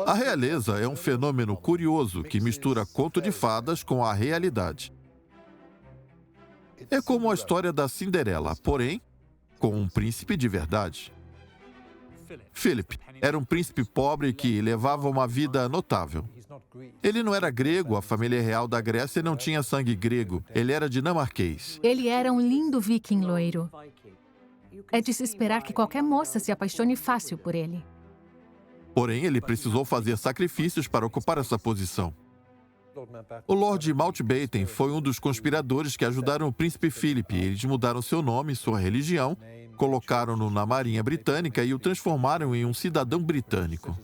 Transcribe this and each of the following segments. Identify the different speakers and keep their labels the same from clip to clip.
Speaker 1: A realeza é um fenômeno curioso que mistura conto de fadas com a realidade. É como a história da Cinderela, porém, com um príncipe de verdade. Philip era um príncipe pobre que levava uma vida notável. Ele não era grego, a família real da Grécia não tinha sangue grego, ele era dinamarquês.
Speaker 2: Ele era um lindo viking loiro. É de se esperar que qualquer moça se apaixone fácil por ele.
Speaker 1: Porém, ele precisou fazer sacrifícios para ocupar essa posição. O Lord Mountbatten foi um dos conspiradores que ajudaram o príncipe Philip. Eles mudaram seu nome e sua religião, colocaram-no na Marinha Britânica e o transformaram em um cidadão britânico.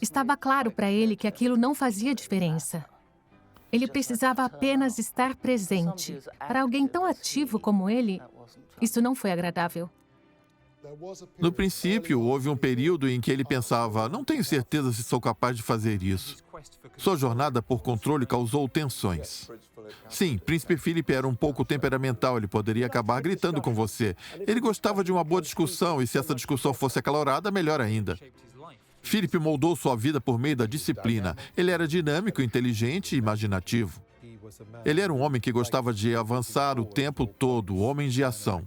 Speaker 2: Estava claro para ele que aquilo não fazia diferença. Ele precisava apenas estar presente. Para alguém tão ativo como ele, isso não foi agradável.
Speaker 1: No princípio, houve um período em que ele pensava: não tenho certeza se sou capaz de fazer isso. Sua jornada por controle causou tensões. Sim, Príncipe Philip era um pouco temperamental, ele poderia acabar gritando com você. Ele gostava de uma boa discussão e se essa discussão fosse acalorada, melhor ainda. Philip moldou sua vida por meio da disciplina. Ele era dinâmico, inteligente e imaginativo. Ele era um homem que gostava de avançar o tempo todo, homem de ação.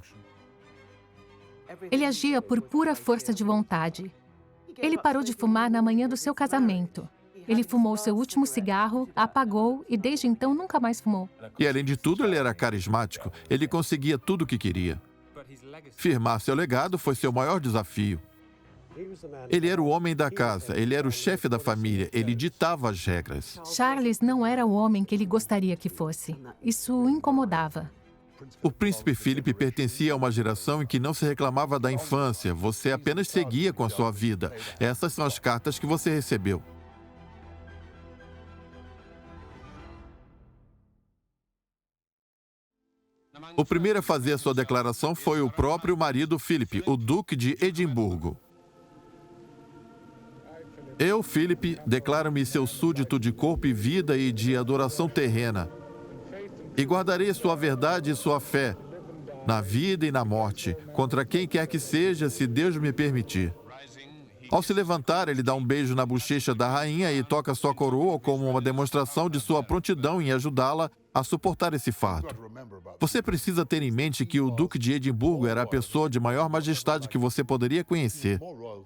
Speaker 2: Ele agia por pura força de vontade. Ele parou de fumar na manhã do seu casamento. Ele fumou seu último cigarro, apagou e desde então nunca mais fumou.
Speaker 1: E além de tudo, ele era carismático. Ele conseguia tudo o que queria. Firmar seu legado foi seu maior desafio. Ele era o homem da casa, ele era o chefe da família, ele ditava as regras.
Speaker 2: Charles não era o homem que ele gostaria que fosse. Isso o incomodava.
Speaker 1: O príncipe Philip pertencia a uma geração em que não se reclamava da infância, você apenas seguia com a sua vida. Essas são as cartas que você recebeu. O primeiro a fazer a sua declaração foi o próprio marido Philip, o Duque de Edimburgo. Eu, Philip, declaro-me seu súdito de corpo e vida e de adoração terrena, e guardarei sua verdade e sua fé, na vida e na morte, contra quem quer que seja, se Deus me permitir. Ao se levantar, ele dá um beijo na bochecha da rainha e toca sua coroa como uma demonstração de sua prontidão em ajudá-la a suportar esse fardo. Você precisa ter em mente que o Duque de Edimburgo era a pessoa de maior majestade que você poderia conhecer.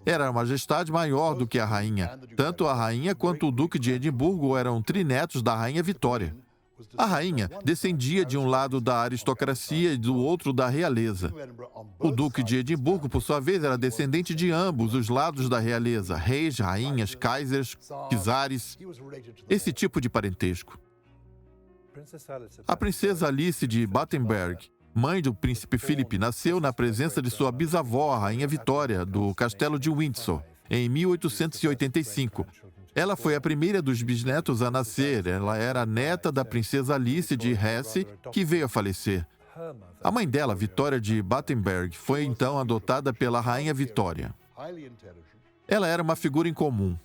Speaker 1: Era a majestade maior do que a rainha. Tanto a rainha quanto o Duque de Edimburgo eram trinetos da rainha Vitória. A rainha descendia de um lado da aristocracia e do outro da realeza. O Duque de Edimburgo, por sua vez, era descendente de ambos os lados da realeza, reis, rainhas, kaisers, czares, esse tipo de parentesco. A princesa Alice de Battenberg, mãe do príncipe Philip, nasceu na presença de sua bisavó, a rainha Vitória, do castelo de Windsor, em 1885. Ela foi a primeira dos bisnetos a nascer. Ela era neta da princesa Alice de Hesse, que veio a falecer. A mãe dela, Vitória de Battenberg, foi então adotada pela rainha Vitória. Ela era uma figura incomum.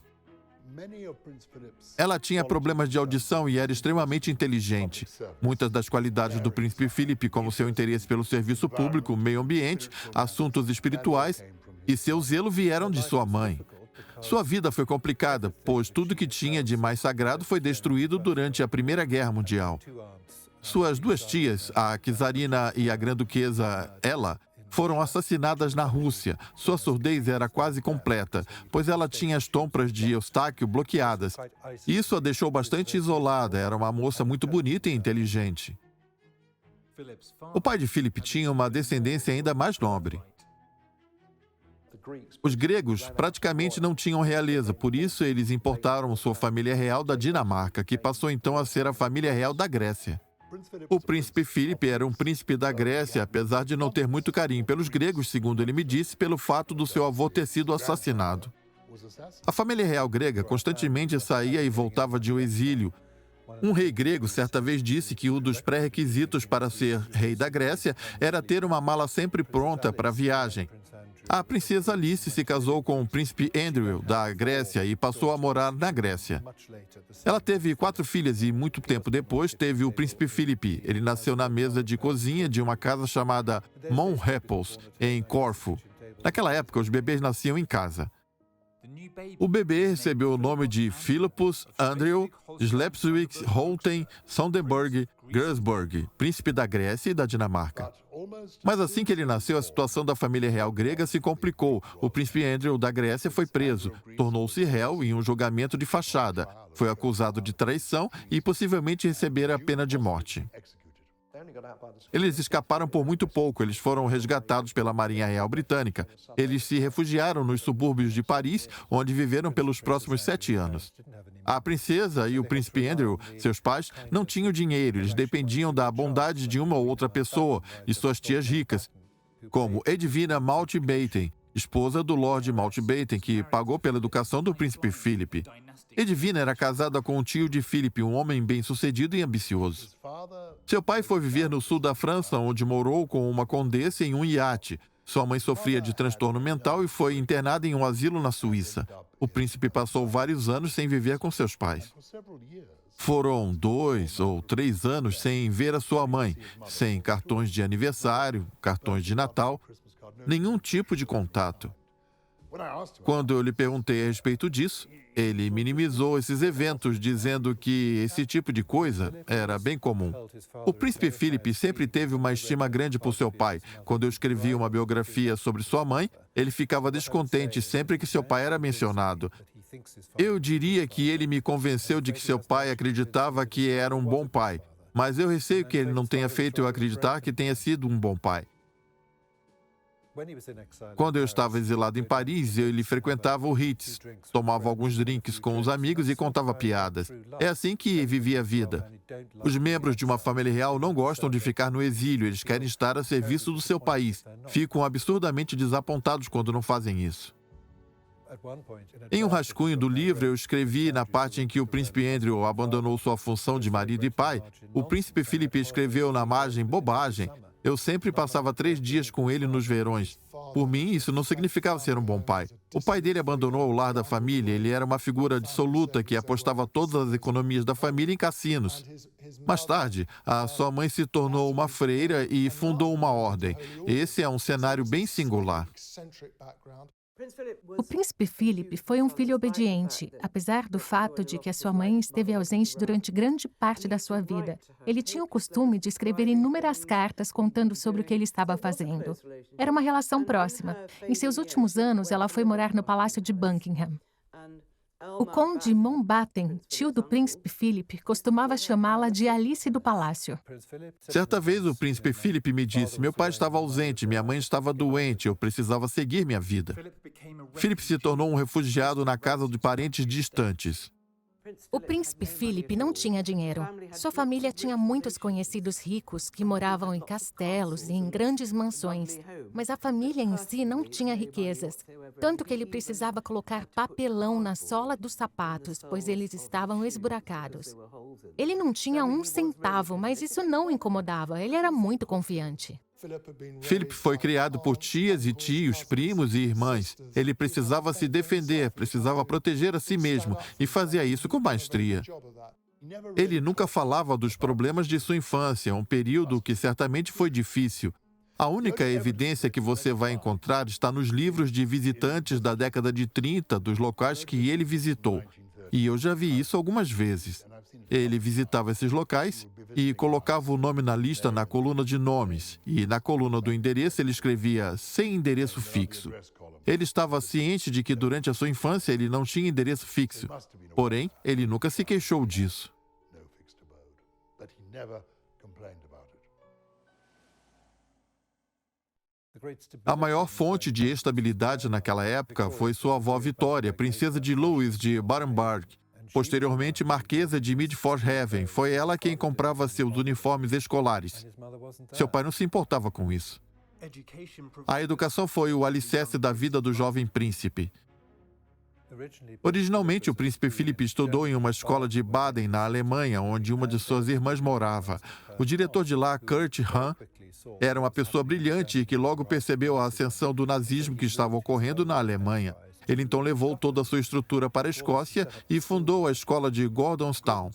Speaker 1: Ela tinha problemas de audição e era extremamente inteligente. Muitas das qualidades do príncipe Philip, como seu interesse pelo serviço público, meio ambiente, assuntos espirituais e seu zelo vieram de sua mãe. Sua vida foi complicada, pois tudo que tinha de mais sagrado foi destruído durante a Primeira Guerra Mundial. Suas duas tias, a czarina e a grã-duquesa Ela, foram assassinadas na Rússia. Sua surdez era quase completa, pois ela tinha as tômpras de Eustáquio bloqueadas. Isso a deixou bastante isolada. Era uma moça muito bonita e inteligente. O pai de Philip tinha uma descendência ainda mais nobre. Os gregos praticamente não tinham realeza, por isso eles importaram sua família real da Dinamarca, que passou então a ser a família real da Grécia. O príncipe Philip era um príncipe da Grécia, apesar de não ter muito carinho pelos gregos, segundo ele me disse, pelo fato do seu avô ter sido assassinado. A família real grega constantemente saía e voltava de um exílio. Um rei grego certa vez disse que um dos pré-requisitos para ser rei da Grécia era ter uma mala sempre pronta para a viagem. A princesa Alice se casou com o príncipe Andrew, da Grécia, e passou a morar na Grécia. Ela teve 4 filhas e, muito tempo depois, teve o príncipe Philip. Ele nasceu na mesa de cozinha de uma casa chamada Montrepos, em Corfu. Naquela época, os bebês nasciam em casa. O bebê recebeu o nome de Philippus Andrew Schleswig Holstein Sonderburg Glücksburg, príncipe da Grécia e da Dinamarca. Mas assim que ele nasceu, a situação da família real grega se complicou. O príncipe Andrew da Grécia foi preso, tornou-se réu em um julgamento de fachada, foi acusado de traição e possivelmente receber a pena de morte. Eles escaparam por muito pouco, eles foram resgatados pela Marinha Real Britânica. Eles se refugiaram nos subúrbios de Paris, onde viveram pelos próximos 7 anos. A princesa e o príncipe Andrew, seus pais, não tinham dinheiro, eles dependiam da bondade de uma ou outra pessoa e suas tias ricas, como Edwina Mountbatten, esposa do Lord Mountbatten, que pagou pela educação do príncipe Philip. Edwina era casada com um tio de Philip, um homem bem-sucedido e ambicioso. Seu pai foi viver no sul da França, onde morou com uma condessa em um iate. Sua mãe sofria de transtorno mental e foi internada em um asilo na Suíça. O príncipe passou vários anos sem viver com seus pais. Foram 2 ou 3 anos sem ver a sua mãe, sem cartões de aniversário, cartões de Natal, nenhum tipo de contato. Quando eu lhe perguntei a respeito disso, ele minimizou esses eventos, dizendo que esse tipo de coisa era bem comum. O príncipe Philip sempre teve uma estima grande por seu pai. Quando eu escrevi uma biografia sobre sua mãe, ele ficava descontente sempre que seu pai era mencionado. Eu diria que ele me convenceu de que seu pai acreditava que era um bom pai, mas eu receio que ele não tenha feito eu acreditar que tenha sido um bom pai. Quando eu estava exilado em Paris, ele frequentava o Ritz, tomava alguns drinks com os amigos e contava piadas. É assim que vivia a vida. Os membros de uma família real não gostam de ficar no exílio, eles querem estar a serviço do seu país. Ficam absurdamente desapontados quando não fazem isso. Em um rascunho do livro, eu escrevi na parte em que o príncipe Andrew abandonou sua função de marido e pai. O príncipe Philip escreveu na margem bobagem. Eu sempre passava 3 dias com ele nos verões. Por mim, isso não significava ser um bom pai. O pai dele abandonou o lar da família. Ele era uma figura dissoluta que apostava todas as economias da família em cassinos. Mais tarde, a sua mãe se tornou uma freira e fundou uma ordem. Esse é um cenário bem singular.
Speaker 2: O príncipe Philip foi um filho obediente, apesar do fato de que a sua mãe esteve ausente durante grande parte da sua vida. Ele tinha o costume de escrever inúmeras cartas contando sobre o que ele estava fazendo. Era uma relação próxima. Em seus últimos anos, ela foi morar no Palácio de Buckingham. O conde Mountbatten, tio do príncipe Philip, costumava chamá-la de Alice do Palácio.
Speaker 1: Certa vez, o príncipe Philip me disse: meu pai estava ausente, minha mãe estava doente, eu precisava seguir minha vida. Philip se tornou um refugiado na casa de parentes distantes.
Speaker 2: O príncipe Philip não tinha dinheiro. Sua família tinha muitos conhecidos ricos que moravam em castelos e em grandes mansões, mas a família em si não tinha riquezas, tanto que ele precisava colocar papelão na sola dos sapatos, pois eles estavam esburacados. Ele não tinha 1 centavo, mas isso não o incomodava, ele era muito confiante.
Speaker 1: Philip foi criado por tias e tios, primos e irmãs. Ele precisava se defender, precisava proteger a si mesmo e fazia isso com maestria. Ele nunca falava dos problemas de sua infância, um período que certamente foi difícil. A única evidência que você vai encontrar está nos livros de visitantes da década de 30 dos locais que ele visitou. E eu já vi isso algumas vezes. Ele visitava esses locais e colocava o nome na lista na coluna de nomes. E na coluna do endereço ele escrevia sem endereço fixo. Ele estava ciente de que durante a sua infância ele não tinha endereço fixo. Porém, ele nunca se queixou disso. A maior fonte de estabilidade naquela época foi sua avó Vitória, princesa de Louis de Battenberg, posteriormente marquesa de Midford Haven. Foi ela quem comprava seus uniformes escolares. Seu pai não se importava com isso. A educação foi o alicerce da vida do jovem príncipe. Originalmente, o príncipe Philip estudou em uma escola de Baden, na Alemanha, onde uma de suas irmãs morava. O diretor de lá, Kurt Hahn, era uma pessoa brilhante e que logo percebeu a ascensão do nazismo que estava ocorrendo na Alemanha. Ele então levou toda a sua estrutura para a Escócia e fundou a escola de Gordonstoun.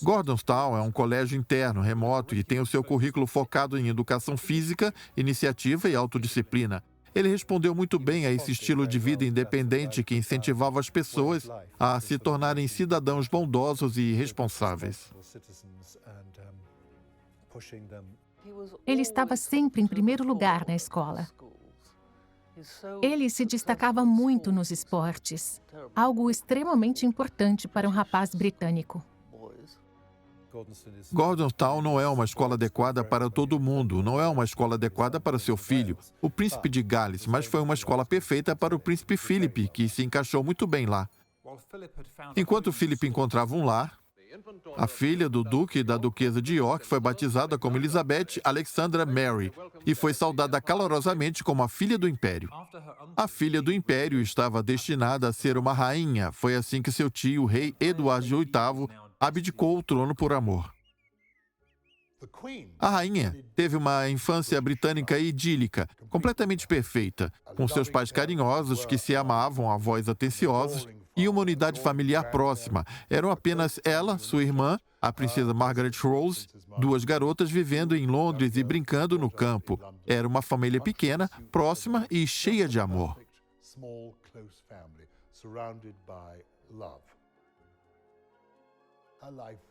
Speaker 1: Gordonstoun é um colégio interno, remoto, e tem o seu currículo focado em educação física, iniciativa e autodisciplina. Ele respondeu muito bem a esse estilo de vida independente que incentivava as pessoas a se tornarem cidadãos bondosos e responsáveis.
Speaker 2: Ele estava sempre em primeiro lugar na escola. Ele se destacava muito nos esportes, algo extremamente importante para um rapaz britânico.
Speaker 1: Gordonstown não é uma escola adequada para todo mundo, não é uma escola adequada para seu filho, o príncipe de Gales, mas foi uma escola perfeita para o príncipe Philip, que se encaixou muito bem lá. Enquanto Philip encontrava um lar, a filha do duque e da duquesa de York foi batizada como Elizabeth Alexandra Mary e foi saudada calorosamente como a filha do Império. A filha do Império estava destinada a ser uma rainha. Foi assim que seu tio, o rei Eduardo VIII, abdicou o trono por amor. A rainha teve uma infância britânica idílica, completamente perfeita, com seus pais carinhosos que se amavam, avós atenciosos e uma unidade familiar próxima. Eram apenas ela, sua irmã, a princesa Margaret Rose, duas garotas vivendo em Londres e brincando no campo. Era uma família pequena, próxima e cheia de amor.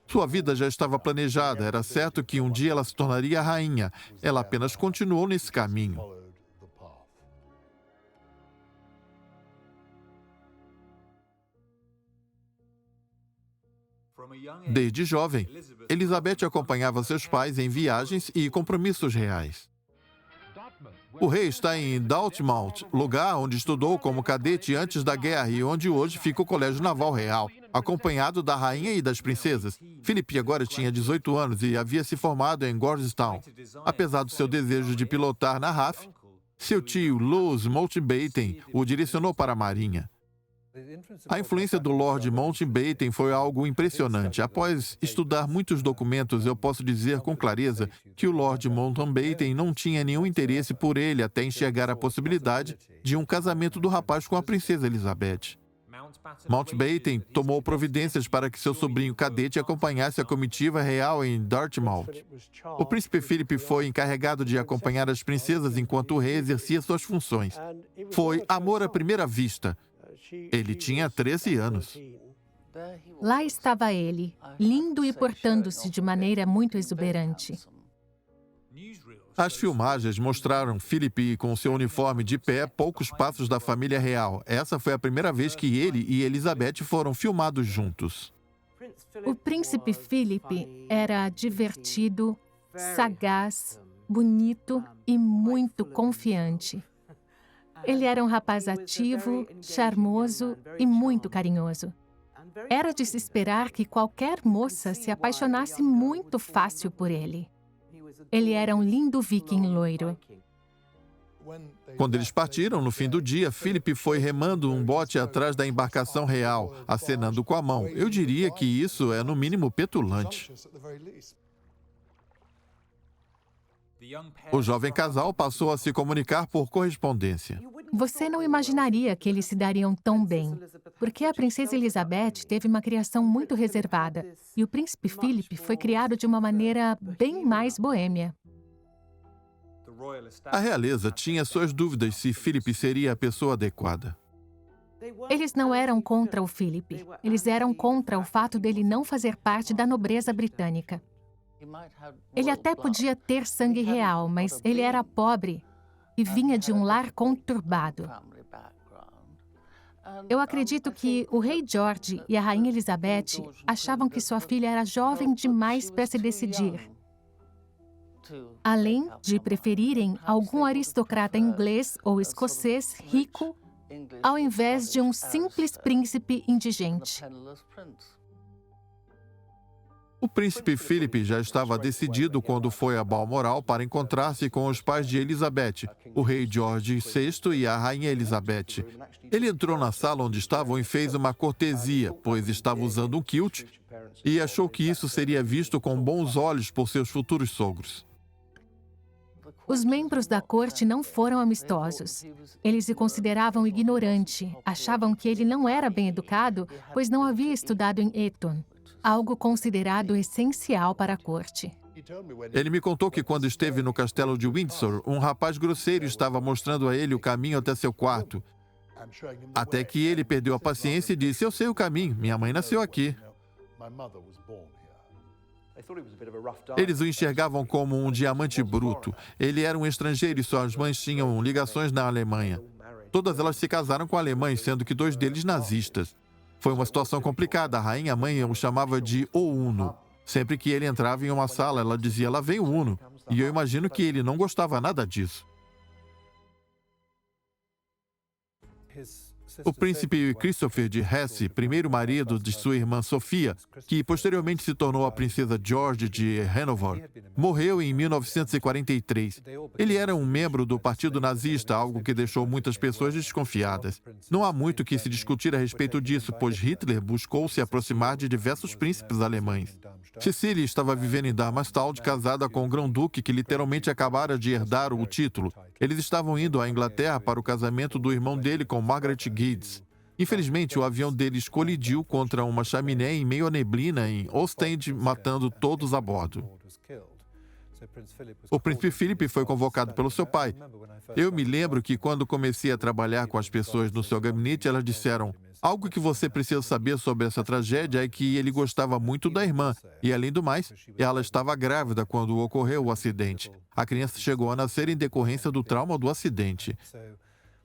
Speaker 1: Sua vida já estava planejada, era certo que um dia ela se tornaria rainha. Ela apenas continuou nesse caminho. Desde jovem, Elizabeth acompanhava seus pais em viagens e compromissos reais. O rei está em Dartmouth, lugar onde estudou como cadete antes da guerra e onde hoje fica o Colégio Naval Real, acompanhado da rainha e das princesas. Philip agora tinha 18 anos e havia se formado em Gordonstown. Apesar do seu desejo de pilotar na RAF, seu tio, Lewis Mountbatten, o direcionou para a Marinha. A influência do Lord Mountbatten foi algo impressionante. Após estudar muitos documentos, eu posso dizer com clareza que o Lord Mountbatten não tinha nenhum interesse por ele até enxergar a possibilidade de um casamento do rapaz com a princesa Elizabeth. Mountbatten tomou providências para que seu sobrinho cadete acompanhasse a comitiva real em Dartmouth. O príncipe Philip foi encarregado de acompanhar as princesas enquanto o rei exercia suas funções. Foi amor à primeira vista. Ele tinha 13 anos.
Speaker 2: Lá estava ele, lindo e portando-se de maneira muito exuberante.
Speaker 1: As filmagens mostraram Philip com seu uniforme de pé, poucos passos da família real. Essa foi a primeira vez que ele e Elizabeth foram filmados juntos.
Speaker 2: O príncipe Philip era divertido, sagaz, bonito e muito confiante. Ele era um rapaz ativo, charmoso e muito carinhoso. Era de se esperar que qualquer moça se apaixonasse muito fácil por ele. Ele era um lindo viking loiro.
Speaker 1: Quando eles partiram, no fim do dia, Philip foi remando um bote atrás da embarcação real, acenando com a mão. Eu diria que isso é, no mínimo, petulante. O jovem casal passou a se comunicar por correspondência.
Speaker 2: Você não imaginaria que eles se dariam tão bem, porque a princesa Elizabeth teve uma criação muito reservada e o príncipe Philip foi criado de uma maneira bem mais boêmia.
Speaker 1: A realeza tinha suas dúvidas se Philip seria a pessoa adequada.
Speaker 2: Eles não eram contra o Philip, eles eram contra o fato dele não fazer parte da nobreza britânica. Ele até podia ter sangue real, mas ele era pobre e vinha de um lar conturbado. Eu acredito que o rei George e a rainha Elizabeth achavam que sua filha era jovem demais para se decidir, além de preferirem algum aristocrata inglês ou escocês rico ao invés de um simples príncipe indigente.
Speaker 1: O príncipe Philip já estava decidido quando foi a Balmoral para encontrar-se com os pais de Elizabeth, o rei George VI e a rainha Elizabeth. Ele entrou na sala onde estavam e fez uma cortesia, pois estava usando um kilt, e achou que isso seria visto com bons olhos por seus futuros sogros.
Speaker 2: Os membros da corte não foram amistosos. Eles o consideravam ignorante, achavam que ele não era bem educado, pois não havia estudado em Eton, algo considerado essencial para a corte.
Speaker 1: Ele me contou que quando esteve no castelo de Windsor, um rapaz grosseiro estava mostrando a ele o caminho até seu quarto. Até que ele perdeu a paciência e disse: "Eu sei o caminho, minha mãe nasceu aqui." Eles o enxergavam como um diamante bruto. Ele era um estrangeiro e suas mães tinham ligações na Alemanha. Todas elas se casaram com alemães, sendo que 2 deles nazistas. Foi uma situação complicada. A rainha-mãe o chamava de O Uno. Sempre que ele entrava em uma sala, ela dizia: "Lá vem o Uno." E eu imagino que ele não gostava nada disso. O príncipe Christopher de Hesse, primeiro marido de sua irmã Sofia, que posteriormente se tornou a princesa George de Hanover, morreu em 1943. Ele era um membro do Partido Nazista, algo que deixou muitas pessoas desconfiadas. Não há muito que se discutir a respeito disso, pois Hitler buscou se aproximar de diversos príncipes alemães. Cecília estava vivendo em Darmstadt, casada com o grão-duque que literalmente acabara de herdar o título. Eles estavam indo à Inglaterra para o casamento do irmão dele com Margaret Guides. Infelizmente, o avião deles colidiu contra uma chaminé em meio à neblina em Ostende, matando todos a bordo. O príncipe Philip foi convocado pelo seu pai. Eu me lembro que quando comecei a trabalhar com as pessoas no seu gabinete, elas disseram: "Algo que você precisa saber sobre essa tragédia é que ele gostava muito da irmã. E, além do mais, ela estava grávida quando ocorreu o acidente. A criança chegou a nascer em decorrência do trauma do acidente."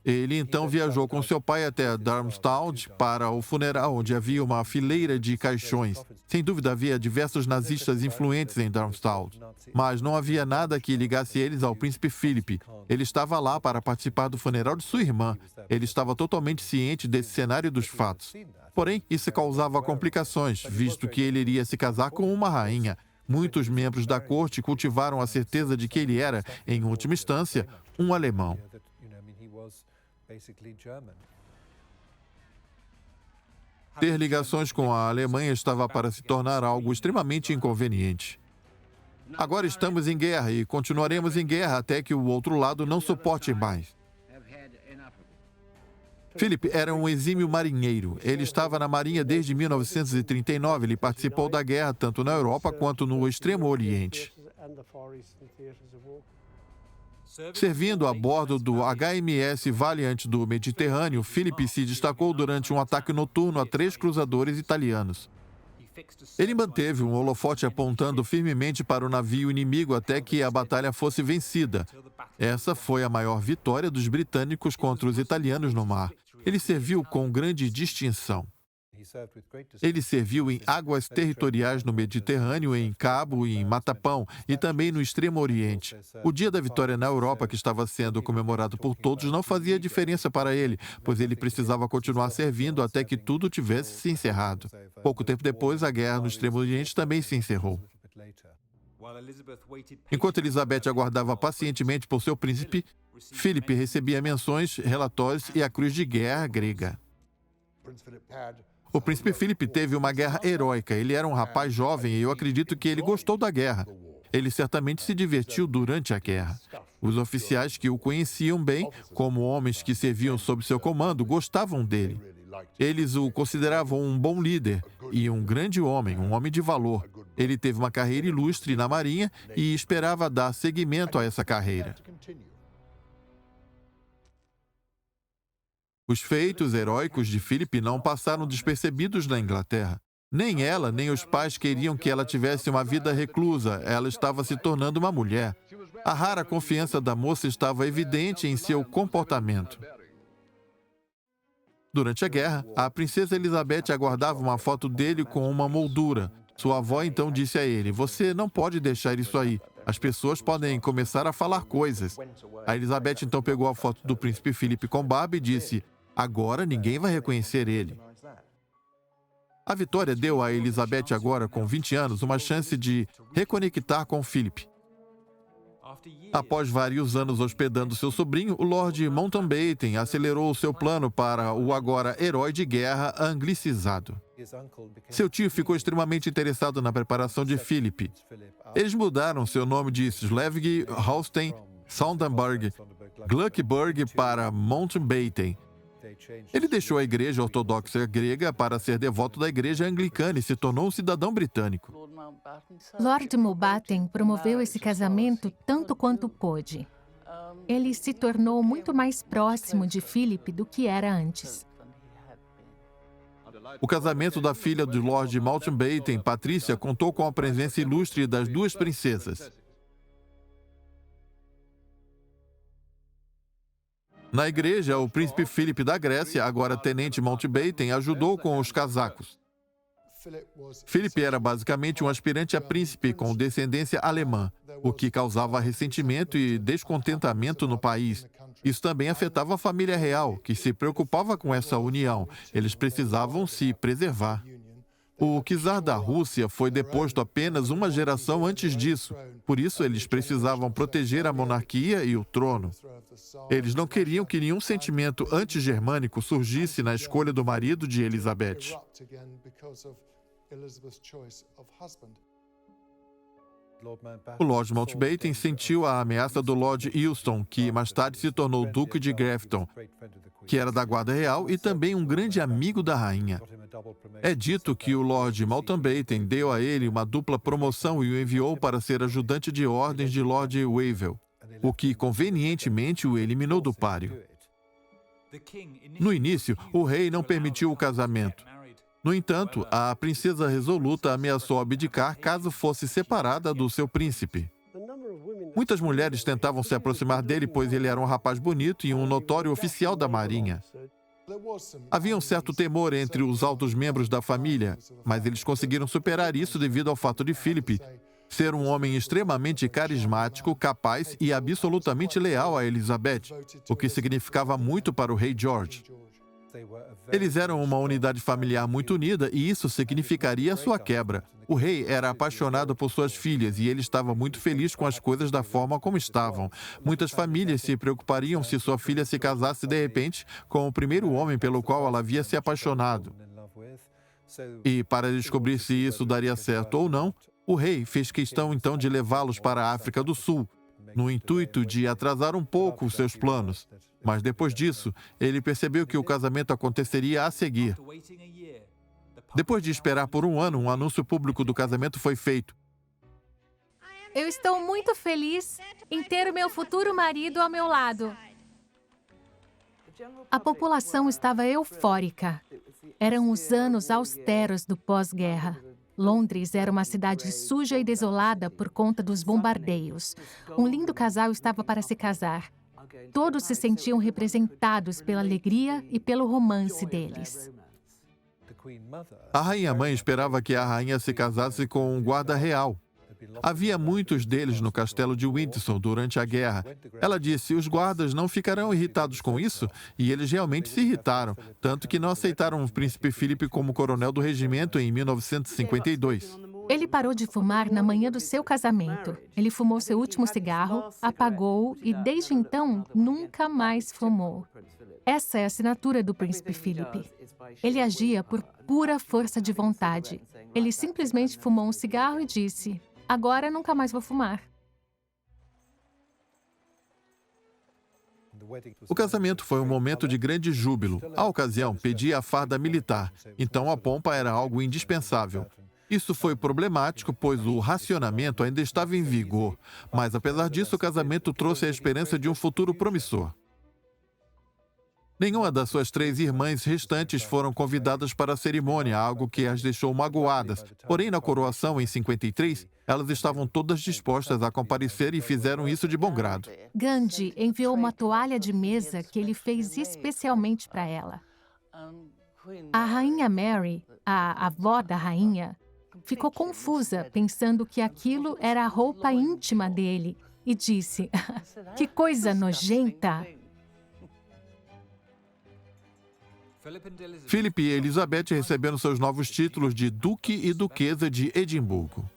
Speaker 1: Ele então viajou com seu pai até Darmstadt para o funeral, onde havia uma fileira de caixões. Sem dúvida, havia diversos nazistas influentes em Darmstadt, mas não havia nada que ligasse eles ao príncipe Philip. Ele estava lá para participar do funeral de sua irmã. Ele estava totalmente ciente desse cenário dos fatos. Porém, isso causava complicações, visto que ele iria se casar com uma rainha. Muitos membros da corte cultivaram a certeza de que ele era, em última instância, um alemão. Ter ligações com a Alemanha estava para se tornar algo extremamente inconveniente. Agora estamos em guerra e continuaremos em guerra até que o outro lado não suporte mais. Philip era um exímio marinheiro. Ele estava na Marinha desde 1939. Ele participou da guerra tanto na Europa quanto no Extremo Oriente. Servindo a bordo do HMS Valiant do Mediterrâneo, Philip se destacou durante um ataque noturno a 3 cruzadores italianos. Ele manteve um holofote apontando firmemente para o navio inimigo até que a batalha fosse vencida. Essa foi a maior vitória dos britânicos contra os italianos no mar. Ele serviu com grande distinção. Ele serviu em águas territoriais no Mediterrâneo, em Cabo e em Matapão, e também no Extremo Oriente. O dia da vitória na Europa, que estava sendo comemorado por todos, não fazia diferença para ele, pois ele precisava continuar servindo até que tudo tivesse se encerrado. Pouco tempo depois, a guerra no Extremo Oriente também se encerrou. Enquanto Elizabeth aguardava pacientemente por seu príncipe, Philip recebia menções, relatórios e a cruz de guerra grega. O príncipe Philip teve uma guerra heróica. Ele era um rapaz jovem e eu acredito que ele gostou da guerra. Ele certamente se divertiu durante a guerra. Os oficiais que o conheciam bem, como homens que serviam sob seu comando, gostavam dele. Eles o consideravam um bom líder e um grande homem, um homem de valor. Ele teve uma carreira ilustre na Marinha e esperava dar seguimento a essa carreira. Os feitos heróicos de Philip não passaram despercebidos na Inglaterra. Nem ela, nem os pais queriam que ela tivesse uma vida reclusa. Ela estava se tornando uma mulher. A rara confiança da moça estava evidente em seu comportamento. Durante a guerra, a princesa Elizabeth aguardava uma foto dele com uma moldura. Sua avó então disse a ele: "Você não pode deixar isso aí. As pessoas podem começar a falar coisas." A Elizabeth então pegou a foto do príncipe Philip com barba e disse: "Agora ninguém vai reconhecer ele." A vitória deu a Elizabeth, agora com 20 anos, uma chance de reconectar com Philip. Após vários anos hospedando seu sobrinho, o Lord Mountbatten acelerou seu plano para o agora herói de guerra anglicizado. Seu tio ficou extremamente interessado na preparação de Philip. Eles mudaram seu nome de Schleswig Holstein Sonderburg Gluckburg para Mountbatten. Ele deixou a Igreja Ortodoxa Grega para ser devoto da Igreja Anglicana e se tornou um cidadão britânico.
Speaker 2: Lord Mountbatten promoveu esse casamento tanto quanto pôde. Ele se tornou muito mais próximo de Philip do que era antes.
Speaker 1: O casamento da filha do Lord Mountbatten, Patrícia, contou com a presença ilustre das duas princesas. Na igreja, o príncipe Philip da Grécia, agora tenente Mountbatten, ajudou com os casacos. Philip era basicamente um aspirante a príncipe com descendência alemã, o que causava ressentimento e descontentamento no país. Isso também afetava a família real, que se preocupava com essa união. Eles precisavam se preservar. O czar da Rússia foi deposto apenas uma geração antes disso. Por isso, eles precisavam proteger a monarquia e o trono. Eles não queriam que nenhum sentimento anti-germânico surgisse na escolha do marido de Elizabeth. O Lord Mountbatten sentiu a ameaça do Lord Euston, que mais tarde se tornou Duque de Grafton, que era da Guarda Real e também um grande amigo da rainha. É dito que o Lord Mountbatten deu a ele uma dupla promoção e o enviou para ser ajudante de ordens de Lord Wavell, o que convenientemente o eliminou do páreo. No início, o rei não permitiu o casamento. No entanto, a princesa resoluta ameaçou abdicar caso fosse separada do seu príncipe. Muitas mulheres tentavam se aproximar dele, pois ele era um rapaz bonito e um notório oficial da Marinha. Havia um certo temor entre os altos membros da família, mas eles conseguiram superar isso devido ao fato de Philip ser um homem extremamente carismático, capaz e absolutamente leal a Elizabeth, o que significava muito para o rei George. Eles eram uma unidade familiar muito unida e isso significaria a sua quebra. O rei era apaixonado por suas filhas e ele estava muito feliz com as coisas da forma como estavam. Muitas famílias se preocupariam se sua filha se casasse de repente com o primeiro homem pelo qual ela havia se apaixonado. E para descobrir se isso daria certo ou não, o rei fez questão então de levá-los para a África do Sul, no intuito de atrasar um pouco os seus planos. Mas depois disso, ele percebeu que o casamento aconteceria a seguir. Depois de esperar por um ano, um anúncio público do casamento foi feito.
Speaker 2: Eu estou muito feliz em ter o meu futuro marido ao meu lado. A população estava eufórica. Eram os anos austeros do pós-guerra. Londres era uma cidade suja e desolada por conta dos bombardeios. Um lindo casal estava para se casar. Todos se sentiam representados pela alegria e pelo romance deles.
Speaker 1: A rainha-mãe esperava que a rainha se casasse com um guarda real. Havia muitos deles no castelo de Windsor durante a guerra. Ela disse: os guardas não ficarão irritados com isso? E eles realmente se irritaram, tanto que não aceitaram o príncipe Philip como coronel do regimento em 1952.
Speaker 2: Ele parou de fumar na manhã do seu casamento. Ele fumou seu último cigarro, apagou-o e, desde então, nunca mais fumou. Essa é a assinatura do príncipe Philip. Ele agia por pura força de vontade. Ele simplesmente fumou um cigarro e disse: agora nunca mais vou fumar.
Speaker 1: O casamento foi um momento de grande júbilo. A ocasião pedia a farda militar, então a pompa era algo indispensável. Isso foi problemático, pois o racionamento ainda estava em vigor, mas apesar disso, o casamento trouxe a esperança de um futuro promissor. Nenhuma das suas 3 irmãs restantes foram convidadas para a cerimônia, algo que as deixou magoadas. Porém, na coroação, em 53, elas estavam todas dispostas a comparecer e fizeram isso de bom grado.
Speaker 2: Gandhi enviou uma toalha de mesa que ele fez especialmente para ela. A rainha Mary, a avó da rainha, ficou confusa, pensando que aquilo era a roupa íntima dele, e disse: que coisa nojenta!
Speaker 1: Philip e Elizabeth receberam seus novos títulos de Duque e Duquesa de Edimburgo.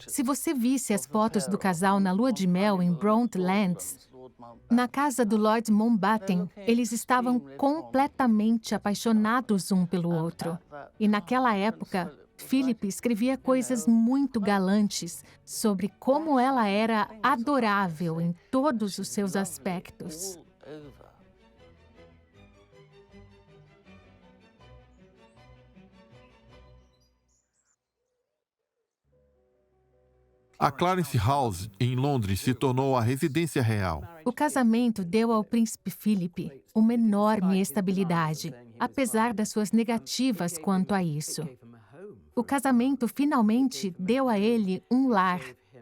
Speaker 2: Se você visse as fotos do casal na lua de mel em Broadlands, na casa do Lord Mountbatten, eles estavam completamente apaixonados um pelo outro. E naquela época, Philip escrevia coisas muito galantes sobre como ela era adorável em todos os seus aspectos.
Speaker 1: A Clarence House, em Londres, se tornou a residência real.
Speaker 2: O casamento deu ao príncipe Philip uma enorme estabilidade, apesar das suas negativas quanto a isso. O casamento finalmente deu a ele um lar,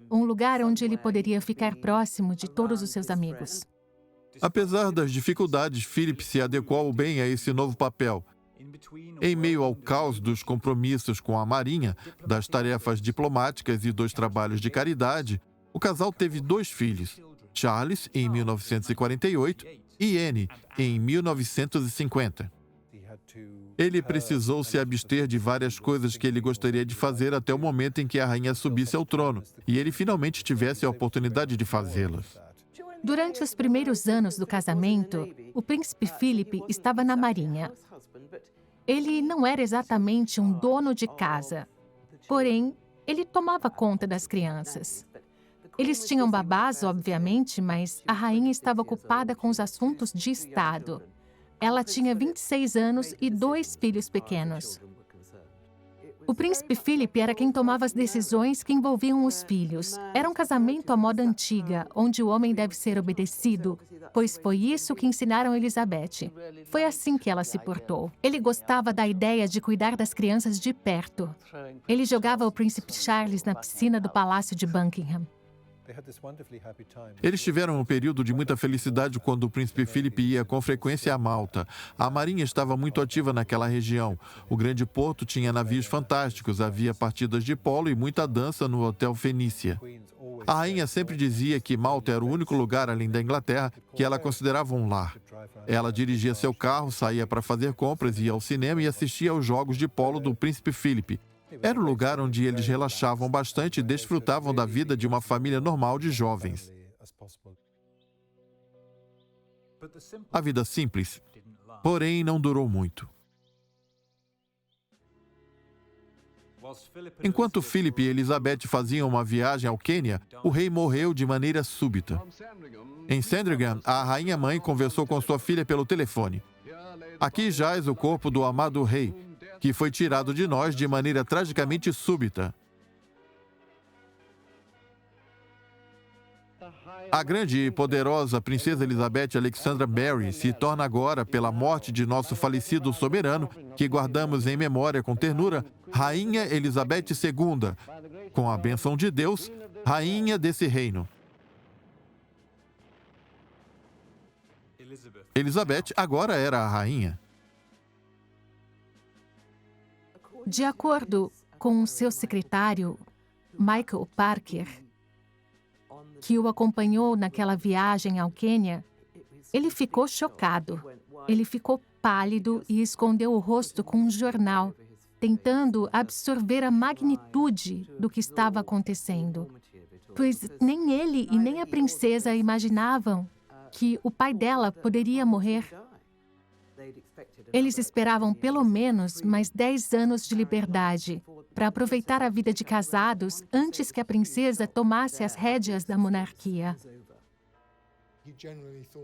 Speaker 2: um lugar onde ele poderia ficar próximo de todos os seus amigos.
Speaker 1: Apesar das dificuldades, Philip se adequou bem a esse novo papel. Em meio ao caos dos compromissos com a Marinha, das tarefas diplomáticas e dos trabalhos de caridade, o casal teve 2 filhos, Charles, em 1948, e Anne, em 1950. Ele precisou se abster de várias coisas que ele gostaria de fazer até o momento em que a rainha subisse ao trono, e ele finalmente tivesse a oportunidade de fazê-las.
Speaker 2: Durante os primeiros anos do casamento, o príncipe Philip estava na Marinha. Ele não era exatamente um dono de casa, porém, ele tomava conta das crianças. Eles tinham babás, obviamente, mas a rainha estava ocupada com os assuntos de Estado. Ela tinha 26 anos e 2 filhos pequenos. O príncipe Philip era quem tomava as decisões que envolviam os filhos. Era um casamento à moda antiga, onde o homem deve ser obedecido, pois foi isso que ensinaram Elizabeth. Foi assim que ela se portou. Ele gostava da ideia de cuidar das crianças de perto. Ele jogava o príncipe Charles na piscina do Palácio de Buckingham.
Speaker 1: Eles tiveram um período de muita felicidade quando o príncipe Philip ia com frequência a Malta. A marinha estava muito ativa naquela região. O grande porto tinha navios fantásticos, havia partidas de polo e muita dança no Hotel Fenícia. A rainha sempre dizia que Malta era o único lugar além da Inglaterra que ela considerava um lar. Ela dirigia seu carro, saía para fazer compras, ia ao cinema e assistia aos jogos de polo do príncipe Philip. Era o lugar onde eles relaxavam bastante e desfrutavam da vida de uma família normal de jovens. A vida simples, porém, não durou muito. Enquanto Philip e Elizabeth faziam uma viagem ao Quênia, o rei morreu de maneira súbita. Em Sandringham, a rainha-mãe conversou com sua filha pelo telefone. Aqui jaz o corpo do amado rei, que foi tirado de nós de maneira tragicamente súbita. A grande e poderosa princesa Elizabeth Alexandra Mary se torna agora, pela morte de nosso falecido soberano, que guardamos em memória com ternura, Rainha Elizabeth II, com a bênção de Deus, rainha desse reino. Elizabeth agora era a rainha.
Speaker 2: De acordo com seu secretário, Michael Parker, que o acompanhou naquela viagem ao Quênia, ele ficou chocado. Ele ficou pálido e escondeu o rosto com um jornal, tentando absorver a magnitude do que estava acontecendo. Pois nem ele e nem a princesa imaginavam que o pai dela poderia morrer. Eles esperavam pelo menos mais 10 anos de liberdade para aproveitar a vida de casados antes que a princesa tomasse as rédeas da monarquia.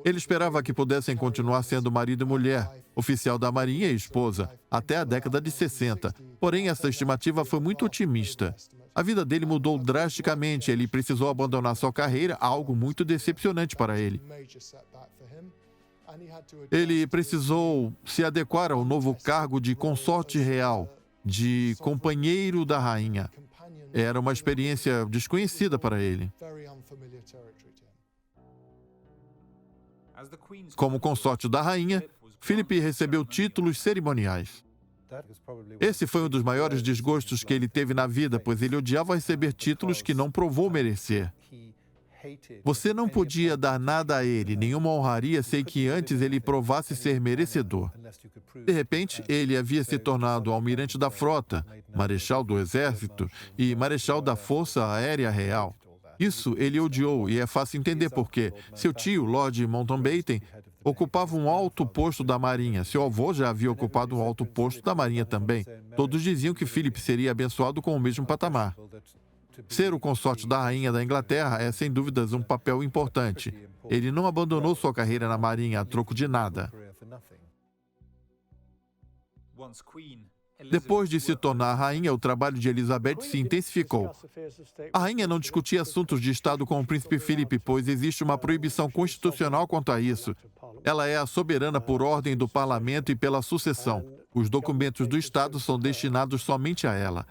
Speaker 1: Ele esperava que pudessem continuar sendo marido e mulher, oficial da marinha e esposa, até a década de 60. Porém, essa estimativa foi muito otimista. A vida dele mudou drasticamente, ele precisou abandonar sua carreira, algo muito decepcionante para ele. Ele precisou se adequar ao novo cargo de consorte real, de companheiro da rainha. Era uma experiência desconhecida para ele. Como consorte da rainha, Philip recebeu títulos cerimoniais. Esse foi um dos maiores desgostos que ele teve na vida, pois ele odiava receber títulos que não provou merecer. Você não podia dar nada a ele, nenhuma honraria, sem que antes ele provasse ser merecedor. De repente, ele havia se tornado almirante da frota, marechal do exército e marechal da Força Aérea Real. Isso ele odiou e é fácil entender por quê. Seu tio, Lord Mountbatten, ocupava um alto posto da Marinha. Seu avô já havia ocupado um alto posto da Marinha também. Todos diziam que Philip seria abençoado com o mesmo patamar. Ser o consorte da rainha da Inglaterra é, sem dúvidas, um papel importante. Ele não abandonou sua carreira na Marinha a troco de nada. Depois de se tornar rainha, o trabalho de Elizabeth se intensificou. A rainha não discutia assuntos de Estado com o príncipe Philip, pois existe uma proibição constitucional quanto a isso. Ela é a soberana por ordem do parlamento e pela sucessão. Os documentos do Estado são destinados somente a ela.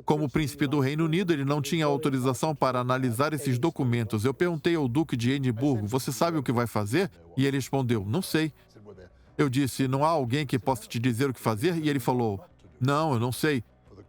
Speaker 1: Como príncipe do Reino Unido, ele não tinha autorização para analisar esses documentos. Eu perguntei ao Duque de Edimburgo, você sabe o que vai fazer? E ele respondeu, não sei. Eu disse, não há alguém que possa te dizer o que fazer? E ele falou, não, eu não sei.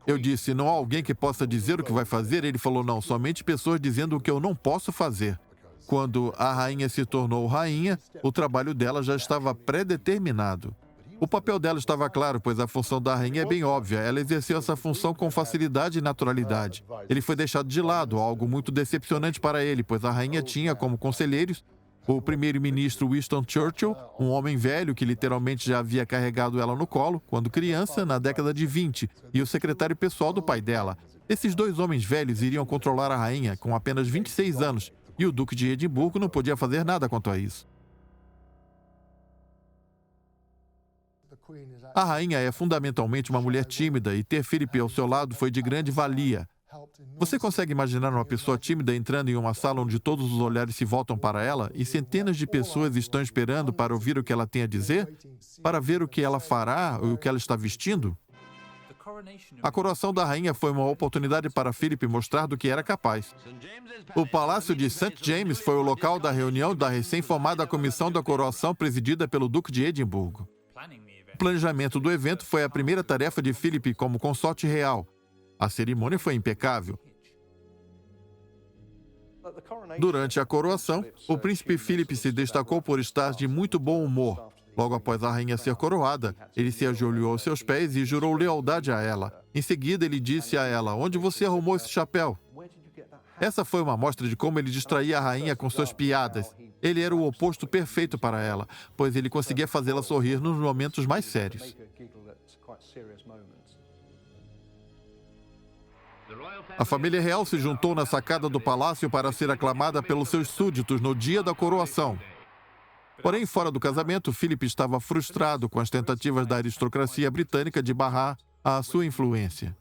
Speaker 1: Eu disse, não há alguém que possa dizer o que vai fazer? Ele falou, não, somente pessoas dizendo o que eu não posso fazer. Quando a rainha se tornou rainha, o trabalho dela já estava pré-determinado. O papel dela estava claro, pois a função da rainha é bem óbvia. Ela exerceu essa função com facilidade e naturalidade. Ele foi deixado de lado, algo muito decepcionante para ele, pois a rainha tinha como conselheiros o primeiro-ministro Winston Churchill, um homem velho que literalmente já havia carregado ela no colo, quando criança, na década de 20, e o secretário pessoal do pai dela. Esses dois homens velhos iriam controlar a rainha com apenas 26 anos, e o Duque de Edimburgo não podia fazer nada quanto a isso. A rainha é fundamentalmente uma mulher tímida e ter Philip ao seu lado foi de grande valia. Você consegue imaginar uma pessoa tímida entrando em uma sala onde todos os olhares se voltam para ela e centenas de pessoas estão esperando para ouvir o que ela tem a dizer? Para ver o que ela fará ou o que ela está vestindo? A coroação da rainha foi uma oportunidade para Philip mostrar do que era capaz. O Palácio de St. James foi o local da reunião da recém-formada Comissão da Coroação presidida pelo Duque de Edimburgo. O planejamento do evento foi a primeira tarefa de Philip como consorte real. A cerimônia foi impecável. Durante a coroação, o príncipe Philip se destacou por estar de muito bom humor. Logo após a rainha ser coroada, ele se ajoelhou aos seus pés e jurou lealdade a ela. Em seguida, ele disse a ela, onde você arrumou esse chapéu? Essa foi uma amostra de como ele distraía a rainha com suas piadas. Ele era o oposto perfeito para ela, pois ele conseguia fazê-la sorrir nos momentos mais sérios. A família real se juntou na sacada do palácio para ser aclamada pelos seus súditos no dia da coroação. Porém, fora do casamento, Philip estava frustrado com as tentativas da aristocracia britânica de barrar a sua influência.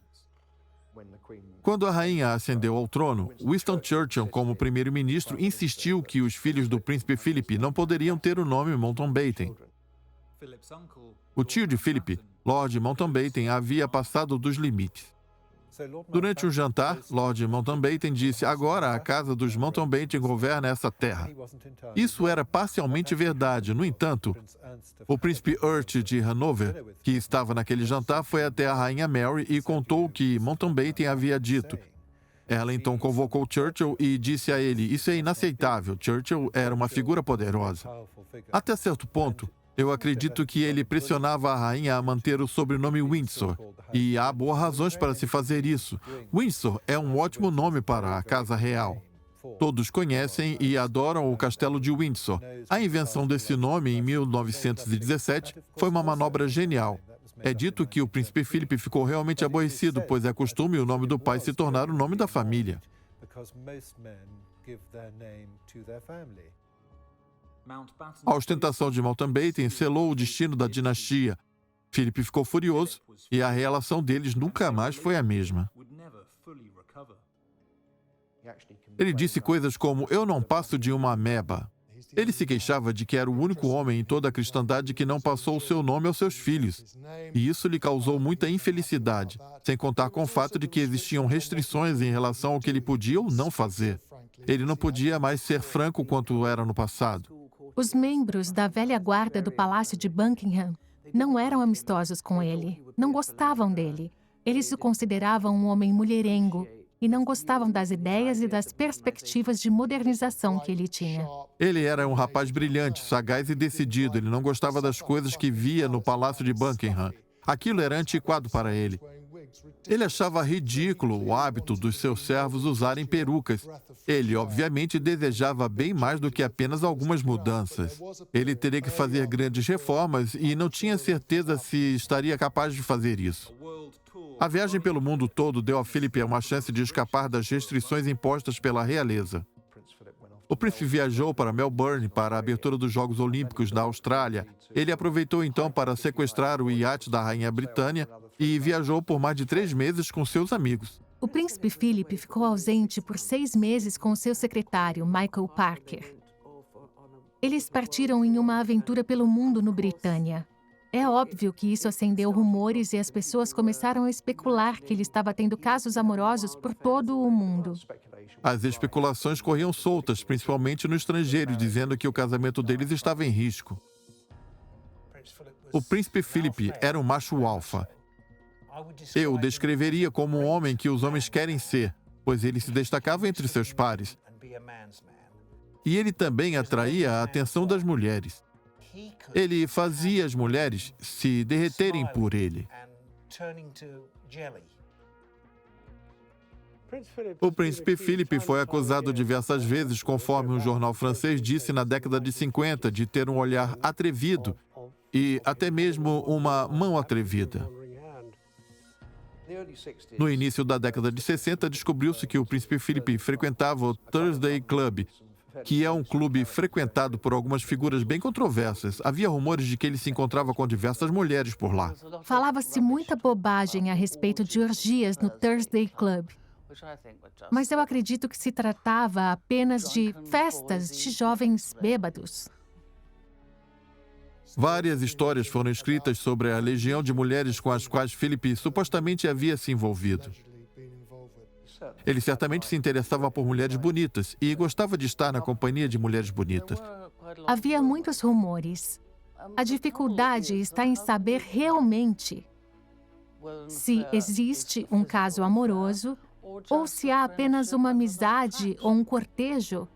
Speaker 1: Quando a rainha ascendeu ao trono, Winston Churchill, como primeiro-ministro, insistiu que os filhos do príncipe Philip não poderiam ter o nome Mountbatten. O tio de Philip, Lord Mountbatten, havia passado dos limites. Durante um jantar, Lord Mountbatten disse, agora a casa dos Mountbatten governa essa terra. Isso era parcialmente verdade. No entanto, o príncipe Ernst de Hanover, que estava naquele jantar, foi até a rainha Mary e contou o que Mountbatten havia dito. Ela então convocou Churchill e disse a ele, isso é inaceitável. Churchill era uma figura poderosa. Até certo ponto, eu acredito que ele pressionava a rainha a manter o sobrenome Windsor, e há boas razões para se fazer isso. Windsor é um ótimo nome para a casa real. Todos conhecem e adoram o Castelo de Windsor. A invenção desse nome, em 1917, foi uma manobra genial. É dito que o príncipe Philip ficou realmente aborrecido, pois é costume o nome do pai se tornar o nome da família. A ostentação de Mountbatten selou o destino da dinastia. Philip ficou furioso e a relação deles nunca mais foi a mesma. Ele disse coisas como, eu não passo de uma ameba. Ele se queixava de que era o único homem em toda a cristandade que não passou o seu nome aos seus filhos. E isso lhe causou muita infelicidade, sem contar com o fato de que existiam restrições em relação ao que ele podia ou não fazer. Ele não podia mais ser franco quanto era no passado.
Speaker 2: Os membros da velha guarda do Palácio de Buckingham não eram amistosos com ele, não gostavam dele. Eles o consideravam um homem mulherengo e não gostavam das ideias e das perspectivas de modernização que ele tinha.
Speaker 1: Ele era um rapaz brilhante, sagaz e decidido. Ele não gostava das coisas que via no Palácio de Buckingham. Aquilo era antiquado para ele. Ele achava ridículo o hábito dos seus servos usarem perucas. Ele, obviamente, desejava bem mais do que apenas algumas mudanças. Ele teria que fazer grandes reformas e não tinha certeza se estaria capaz de fazer isso. A viagem pelo mundo todo deu a Philip uma chance de escapar das restrições impostas pela realeza. O príncipe viajou para Melbourne para a abertura dos Jogos Olímpicos da Austrália. Ele aproveitou então para sequestrar o iate da rainha Britânia e viajou por mais de 3 meses com seus amigos.
Speaker 2: O príncipe Philip ficou ausente por 6 meses com seu secretário, Michael Parker. Eles partiram em uma aventura pelo mundo no Britânia. É óbvio que isso acendeu rumores e as pessoas começaram a especular que ele estava tendo casos amorosos por todo o mundo.
Speaker 1: As especulações corriam soltas, principalmente no estrangeiro, dizendo que o casamento deles estava em risco. O príncipe Philip era um macho alfa. Eu o descreveria como um homem que os homens querem ser, pois ele se destacava entre seus pares. E ele também atraía a atenção das mulheres. Ele fazia as mulheres se derreterem por ele. O príncipe Philip foi acusado diversas vezes, conforme um jornal francês disse na década de 50, de ter um olhar atrevido e até mesmo uma mão atrevida. No início da década de 60, descobriu-se que o príncipe Philip frequentava o Thursday Club, que é um clube frequentado por algumas figuras bem controversas. Havia rumores de que ele se encontrava com diversas mulheres por lá.
Speaker 2: Falava-se muita bobagem a respeito de orgias no Thursday Club. Mas eu acredito que se tratava apenas de festas de jovens bêbados.
Speaker 1: Várias histórias foram escritas sobre a legião de mulheres com as quais Philip supostamente havia se envolvido. Ele certamente se interessava por mulheres bonitas e gostava de estar na companhia de mulheres bonitas.
Speaker 2: Havia muitos rumores. A dificuldade está em saber realmente se existe um caso amoroso ou se há apenas uma amizade ou um cortejo.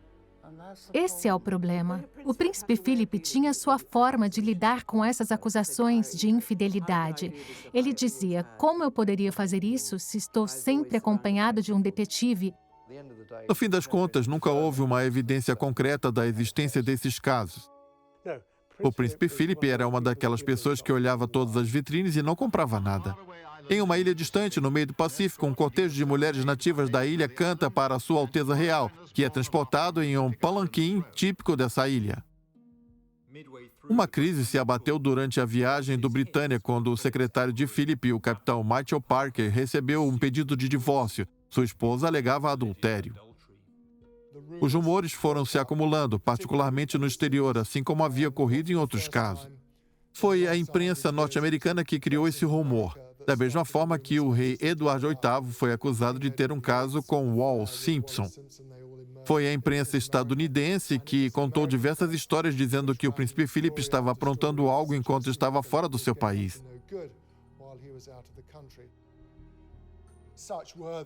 Speaker 2: Esse é o problema. O príncipe Philip tinha sua forma de lidar com essas acusações de infidelidade. Ele dizia: como eu poderia fazer isso se estou sempre acompanhado de um detetive?
Speaker 1: No fim das contas, nunca houve uma evidência concreta da existência desses casos. O príncipe Philip era uma daquelas pessoas que olhava todas as vitrines e não comprava nada. Em uma ilha distante, no meio do Pacífico, um cortejo de mulheres nativas da ilha canta para Sua Alteza Real, que é transportado em um palanquim típico dessa ilha. Uma crise se abateu durante a viagem do Britânia, quando o secretário de Philip, o capitão Michael Parker, recebeu um pedido de divórcio. Sua esposa alegava adultério. Os rumores foram se acumulando, particularmente no exterior, assim como havia ocorrido em outros casos. Foi a imprensa norte-americana que criou esse rumor, da mesma forma que o rei Eduardo VIII foi acusado de ter um caso com Walt Simpson. Foi a imprensa estadunidense que contou diversas histórias dizendo que o príncipe Philip estava aprontando algo enquanto estava fora do seu país.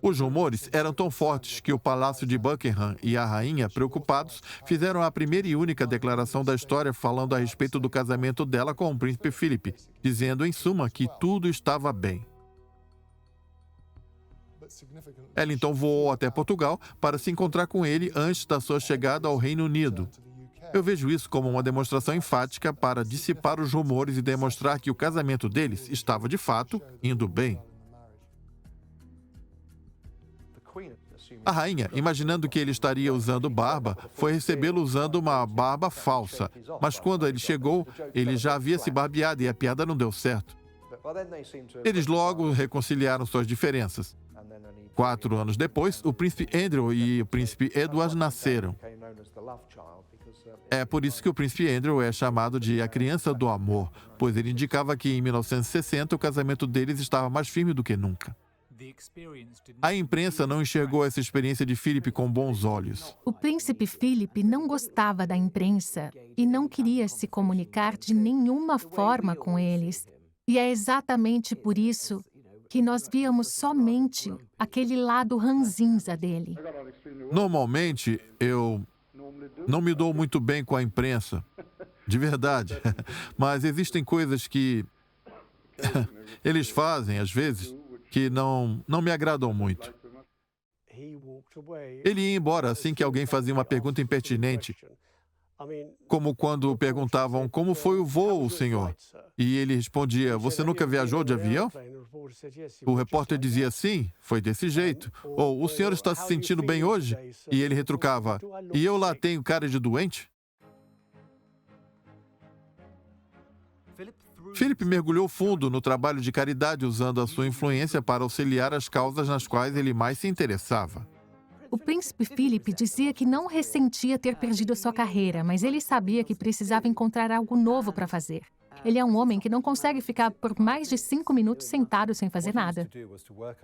Speaker 1: Os rumores eram tão fortes que o Palácio de Buckingham e a rainha, preocupados, fizeram a primeira e única declaração da história falando a respeito do casamento dela com o príncipe Philip, dizendo, em suma, que tudo estava bem. Ela então voou até Portugal para se encontrar com ele antes da sua chegada ao Reino Unido. Eu vejo isso como uma demonstração enfática para dissipar os rumores e demonstrar que o casamento deles estava, de fato, indo bem. A rainha, imaginando que ele estaria usando barba, foi recebê-lo usando uma barba falsa. Mas quando ele chegou, ele já havia se barbeado e a piada não deu certo. Eles logo reconciliaram suas diferenças. 4 anos depois, o príncipe Andrew e o príncipe Edward nasceram. É por isso que o príncipe Andrew é chamado de a criança do amor, pois ele indicava que em 1960 o casamento deles estava mais firme do que nunca. A imprensa não enxergou essa experiência de Philip com bons olhos.
Speaker 2: O príncipe Philip não gostava da imprensa e não queria se comunicar de nenhuma forma com eles. E é exatamente por isso que nós víamos somente aquele lado ranzinza dele.
Speaker 1: Normalmente, eu não me dou muito bem com a imprensa, de verdade. Mas existem coisas que eles fazem, às vezes, que não me agradam muito. Ele ia embora assim que alguém fazia uma pergunta impertinente, como quando perguntavam como foi o voo, senhor? E ele respondia, você nunca viajou de avião? O repórter dizia: sim, foi desse jeito. Ou: o senhor está se sentindo bem hoje? E ele retrucava: e eu lá tenho cara de doente? Philip mergulhou fundo no trabalho de caridade, usando a sua influência para auxiliar as causas nas quais ele mais se interessava.
Speaker 2: O príncipe Philip dizia que não ressentia ter perdido sua carreira, mas ele sabia que precisava encontrar algo novo para fazer. Ele é um homem que não consegue ficar por mais de 5 minutos sentado sem fazer nada.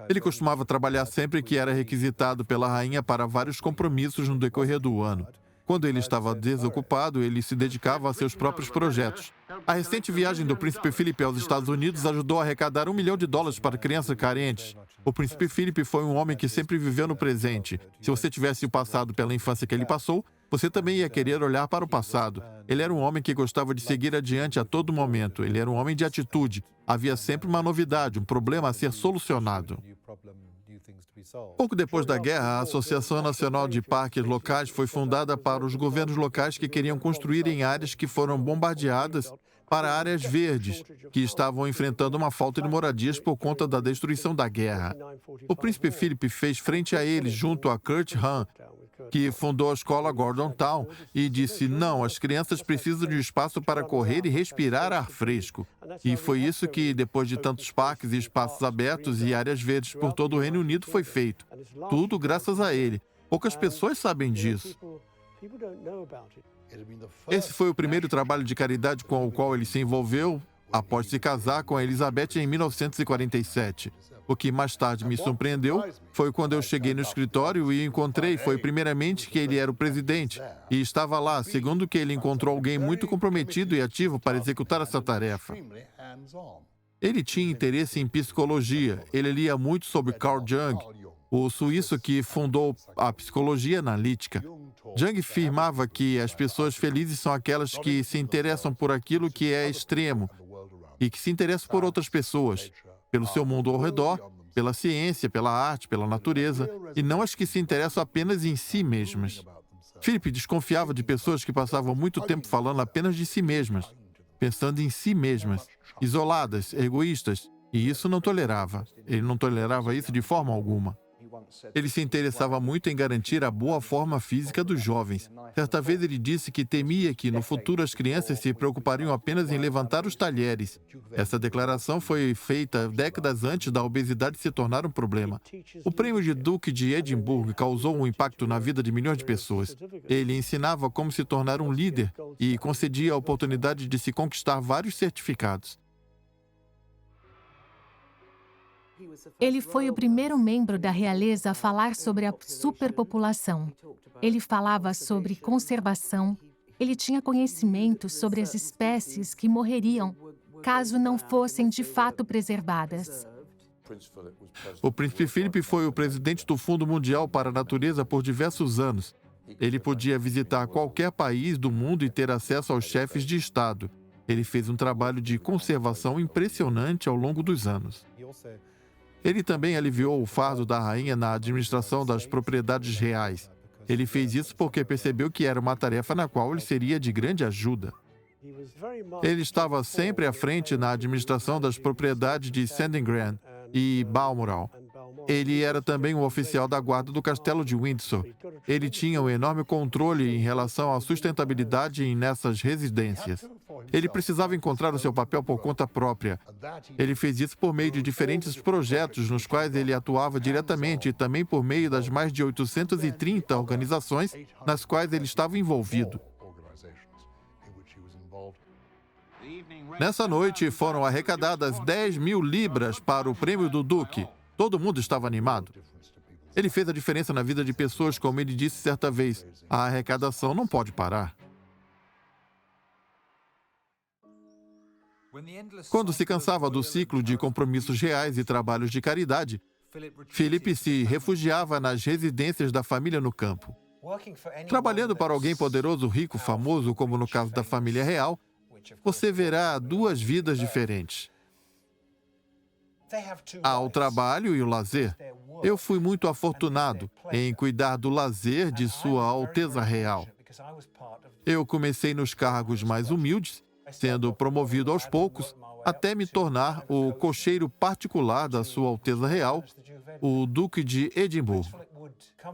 Speaker 1: Ele costumava trabalhar sempre que era requisitado pela rainha para vários compromissos no decorrer do ano. Quando ele estava desocupado, ele se dedicava a seus próprios projetos. A recente viagem do príncipe Philip aos Estados Unidos ajudou a arrecadar $1 milhão para crianças carentes. O príncipe Philip foi um homem que sempre viveu no presente. Se você tivesse o passado pela infância que ele passou, você também ia querer olhar para o passado. Ele era um homem que gostava de seguir adiante a todo momento. Ele era um homem de atitude. Havia sempre uma novidade, um problema a ser solucionado. Pouco depois da guerra, a Associação Nacional de Parques Locais foi fundada para os governos locais que queriam construir em áreas que foram bombardeadas para áreas verdes, que estavam enfrentando uma falta de moradias por conta da destruição da guerra. O príncipe Philip fez frente a eles junto a Kurt Hahn, que fundou a escola Gordon Town, e disse: não, as crianças precisam de um espaço para correr e respirar ar fresco. E foi isso que, depois de tantos parques e espaços abertos e áreas verdes por todo o Reino Unido, foi feito. Tudo graças a ele. Poucas pessoas sabem disso. Esse foi o primeiro trabalho de caridade com o qual ele se envolveu após se casar com a Elizabeth em 1947. O que mais tarde me surpreendeu foi quando eu cheguei no escritório e encontrei, foi primeiramente que ele era o presidente e estava lá, segundo que ele encontrou alguém muito comprometido e ativo para executar essa tarefa. Ele tinha interesse em psicologia, ele lia muito sobre Carl Jung, o suíço que fundou a psicologia analítica. Jung afirmava que as pessoas felizes são aquelas que se interessam por aquilo que é extremo e que se interessam por outras pessoas, pelo seu mundo ao redor, pela ciência, pela arte, pela natureza, e não as que se interessam apenas em si mesmas. Philip desconfiava de pessoas que passavam muito tempo falando apenas de si mesmas, pensando em si mesmas, isoladas, egoístas, e isso não tolerava. Ele não tolerava isso de forma alguma. Ele se interessava muito em garantir a boa forma física dos jovens. Certa vez ele disse que temia que, no futuro, as crianças se preocupariam apenas em levantar os talheres. Essa declaração foi feita décadas antes da obesidade se tornar um problema. O prêmio de Duque de Edimburgo causou um impacto na vida de milhões de pessoas. Ele ensinava como se tornar um líder e concedia a oportunidade de se conquistar vários certificados.
Speaker 2: Ele foi o primeiro membro da realeza a falar sobre a superpopulação. Ele falava sobre conservação. Ele tinha conhecimento sobre as espécies que morreriam caso não fossem de fato preservadas.
Speaker 1: O príncipe Philip foi o presidente do Fundo Mundial para a Natureza por diversos anos. Ele podia visitar qualquer país do mundo e ter acesso aos chefes de Estado. Ele fez um trabalho de conservação impressionante ao longo dos anos. Ele também aliviou o fardo da rainha na administração das propriedades reais. Ele fez isso porque percebeu que era uma tarefa na qual ele seria de grande ajuda. Ele estava sempre à frente na administração das propriedades de Sandringham e Balmoral. Ele era também um oficial da guarda do Castelo de Windsor. Ele tinha um enorme controle em relação à sustentabilidade nessas residências. Ele precisava encontrar o seu papel por conta própria. Ele fez isso por meio de diferentes projetos nos quais ele atuava diretamente e também por meio das mais de 830 organizações nas quais ele estava envolvido. Nessa noite foram arrecadadas 10.000 libras para o prêmio do Duque. Todo mundo estava animado. Ele fez a diferença na vida de pessoas, como ele disse certa vez. A arrecadação não pode parar. Quando se cansava do ciclo de compromissos reais e trabalhos de caridade, Philip se refugiava nas residências da família no campo. Trabalhando para alguém poderoso, rico, famoso, como no caso da família real, você verá duas vidas diferentes. Há o trabalho e o lazer. Eu fui muito afortunado em cuidar do lazer de Sua Alteza Real. Eu comecei nos cargos mais humildes, sendo promovido aos poucos, até me tornar o cocheiro particular da Sua Alteza Real, o Duque de Edimburgo.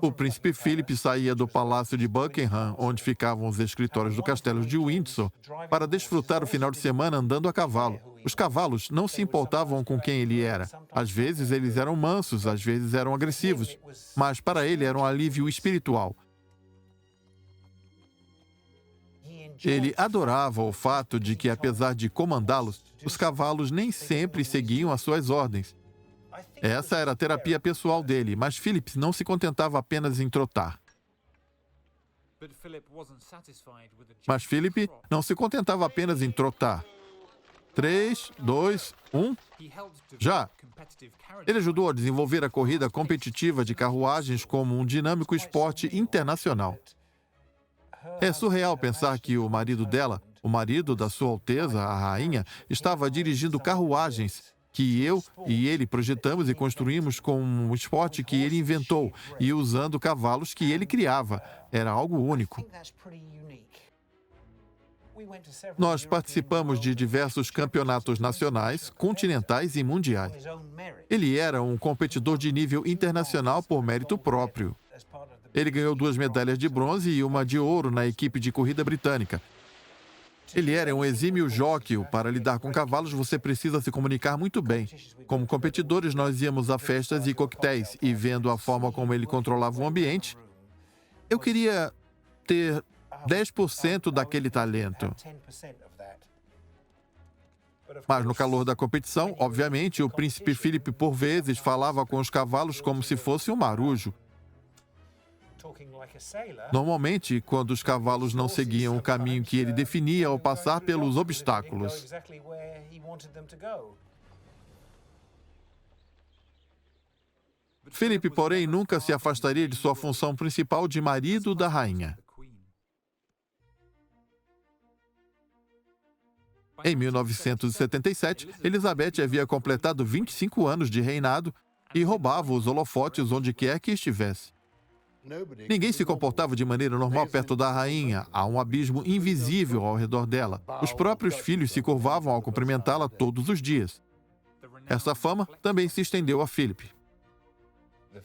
Speaker 1: O príncipe Philip saía do Palácio de Buckingham, onde ficavam os escritórios do Castelo de Windsor, para desfrutar o final de semana andando a cavalo. Os cavalos não se importavam com quem ele era. Às vezes eles eram mansos, às vezes eram agressivos, mas para ele era um alívio espiritual. Ele adorava o fato de que, apesar de comandá-los, os cavalos nem sempre seguiam as suas ordens. Essa era a terapia pessoal dele, mas Philip não se contentava apenas em trotar. Mas Philip não se contentava apenas em trotar. 3, 2, 1, já! Ele ajudou a desenvolver a corrida competitiva de carruagens como um dinâmico esporte internacional. É surreal pensar que o marido dela, o marido da Sua Alteza, a rainha, estava dirigindo carruagens que eu e ele projetamos e construímos com um esporte que ele inventou e usando cavalos que ele criava. Era algo único. Nós participamos de diversos campeonatos nacionais, continentais e mundiais. Ele era um competidor de nível internacional por mérito próprio. Ele ganhou 2 medalhas de bronze e uma de ouro na equipe de corrida britânica. Ele era um exímio jóquei. Para lidar com cavalos, você precisa se comunicar muito bem. Como competidores, nós íamos a festas e coquetéis, e vendo a forma como ele controlava o ambiente, eu queria ter 10% daquele talento. Mas no calor da competição, obviamente, o príncipe Philip, por vezes, falava com os cavalos como se fosse um marujo. Normalmente, quando os cavalos não seguiam o caminho que ele definia ao passar pelos obstáculos. Philip, porém, nunca se afastaria de sua função principal de marido da rainha. Em 1977, Elizabeth havia completado 25 anos de reinado e roubava os holofotes onde quer que estivesse. Ninguém se comportava de maneira normal perto da rainha. Há um abismo invisível ao redor dela. Os próprios filhos se curvavam ao cumprimentá-la todos os dias. Essa fama também se estendeu a Philip.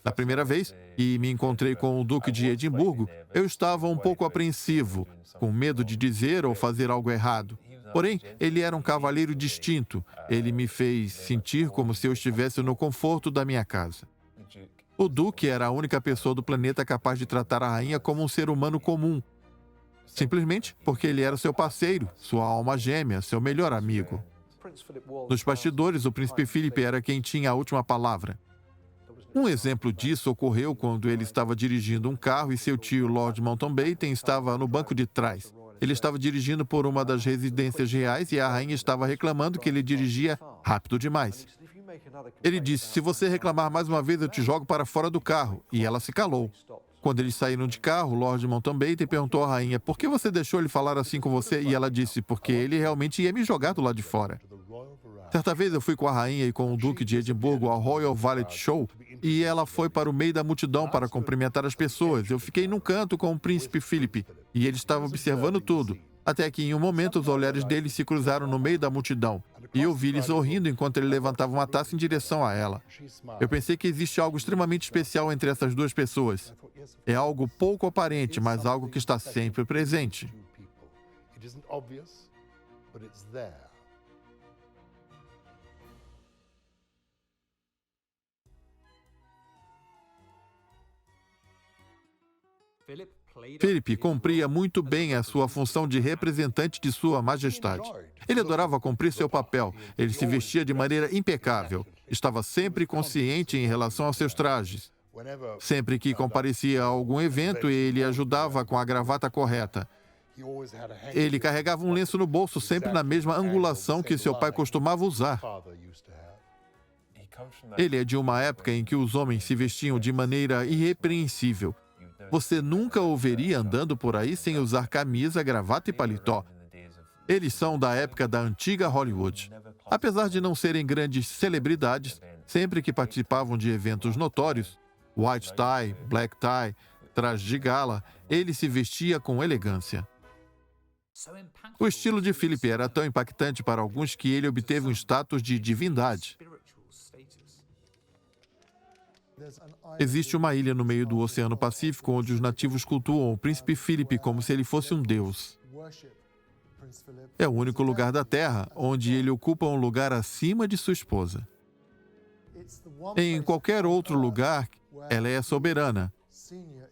Speaker 1: Na primeira vez que me encontrei com o Duque de Edimburgo, eu estava um pouco apreensivo, com medo de dizer ou fazer algo errado. Porém, ele era um cavalheiro distinto. Ele me fez sentir como se eu estivesse no conforto da minha casa. O Duque era a única pessoa do planeta capaz de tratar a rainha como um ser humano comum. Simplesmente porque ele era seu parceiro, sua alma gêmea, seu melhor amigo. Nos bastidores, o príncipe Philip era quem tinha a última palavra. Um exemplo disso ocorreu quando ele estava dirigindo um carro e seu tio, Lord Mountbatten, estava no banco de trás. Ele estava dirigindo por uma das residências reais e a rainha estava reclamando que ele dirigia rápido demais. Ele disse: "Se você reclamar mais uma vez, eu te jogo para fora do carro." E ela se calou. Quando eles saíram de carro, Lord Mountbatten perguntou à rainha: "Por que você deixou ele falar assim com você?" E ela disse: "Porque ele realmente ia me jogar do lado de fora." Certa vez eu fui com a rainha e com o Duque de Edimburgo ao Royal Valet Show e ela foi para o meio da multidão para cumprimentar as pessoas. Eu fiquei num canto com o príncipe Philip e ele estava observando tudo. Até que, em um momento, os olhares dele se cruzaram no meio da multidão. E eu vi ele sorrindo enquanto ele levantava uma taça em direção a ela. Eu pensei que existe algo extremamente especial entre essas duas pessoas. É algo pouco aparente, mas algo que está sempre presente. Philip cumpria muito bem a sua função de representante de Sua Majestade. Ele adorava cumprir seu papel. Ele se vestia de maneira impecável. Estava sempre consciente em relação aos seus trajes. Sempre que comparecia a algum evento, ele ajudava com a gravata correta. Ele carregava um lenço no bolso, sempre na mesma angulação que seu pai costumava usar. Ele é de uma época em que os homens se vestiam de maneira irrepreensível. Você nunca o veria andando por aí sem usar camisa, gravata e paletó. Eles são da época da antiga Hollywood. Apesar de não serem grandes celebridades, sempre que participavam de eventos notórios, white tie, black tie, traje de gala, ele se vestia com elegância. O estilo de Philip era tão impactante para alguns que ele obteve um status de divindade. Existe uma ilha no meio do Oceano Pacífico onde os nativos cultuam o príncipe Philip como se ele fosse um deus. É o único lugar da Terra onde ele ocupa um lugar acima de sua esposa. Em qualquer outro lugar, ela é soberana.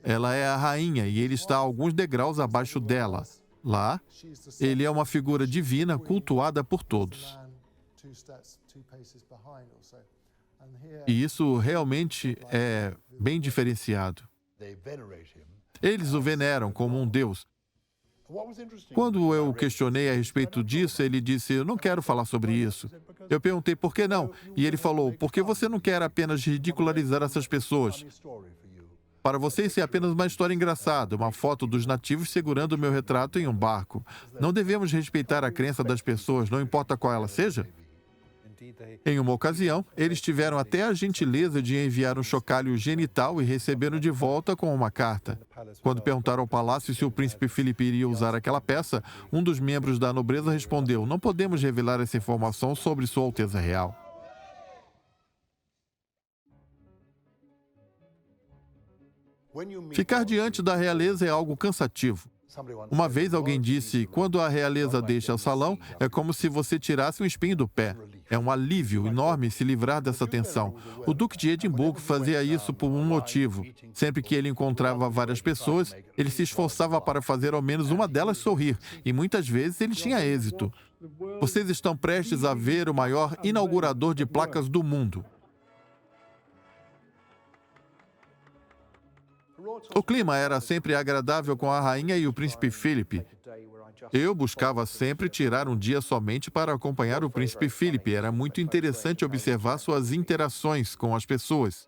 Speaker 1: Ela é a rainha e ele está alguns degraus abaixo dela. Lá, ele é uma figura divina cultuada por todos. E isso realmente é bem diferenciado. Eles o veneram como um deus. Quando eu questionei a respeito disso, ele disse, eu não quero falar sobre isso. Eu perguntei, por que não? E ele falou, porque você não quer apenas ridicularizar essas pessoas. Para você, isso é apenas uma história engraçada, uma foto dos nativos segurando o meu retrato em um barco. Não devemos respeitar a crença das pessoas, não importa qual ela seja? Em uma ocasião, eles tiveram até a gentileza de enviar um chocalho genital e receberam de volta com uma carta. Quando perguntaram ao palácio se o príncipe Philip iria usar aquela peça, um dos membros da nobreza respondeu, não podemos revelar essa informação sobre Sua Alteza Real. Ficar diante da realeza é algo cansativo. Uma vez alguém disse, quando a realeza deixa o salão, é como se você tirasse um espinho do pé. É um alívio enorme se livrar dessa tensão. O Duque de Edimburgo fazia isso por um motivo. Sempre que ele encontrava várias pessoas, ele se esforçava para fazer ao menos uma delas sorrir, e muitas vezes ele tinha êxito. Vocês estão prestes a ver o maior inaugurador de placas do mundo. O clima era sempre agradável com a rainha e o príncipe Philip. Eu buscava sempre tirar um dia somente para acompanhar o príncipe Philip. Era muito interessante observar suas interações com as pessoas.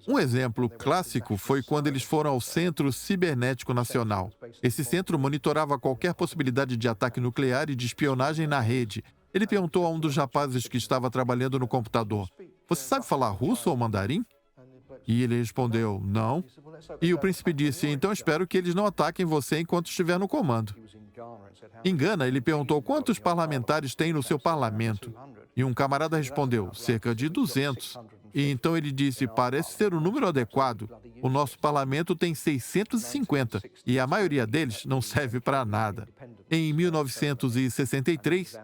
Speaker 1: Um exemplo clássico foi quando eles foram ao Centro Cibernético Nacional. Esse centro monitorava qualquer possibilidade de ataque nuclear e de espionagem na rede. Ele perguntou a um dos rapazes que estava trabalhando no computador, você sabe falar russo ou mandarim? E ele respondeu, não. E o príncipe disse, então espero que eles não ataquem você enquanto estiver no comando. Em Gana, ele perguntou quantos parlamentares tem no seu parlamento. E um camarada respondeu, cerca de 200. E então ele disse, parece ser o número adequado. O nosso parlamento tem 650 e a maioria deles não serve para nada. Em 1963,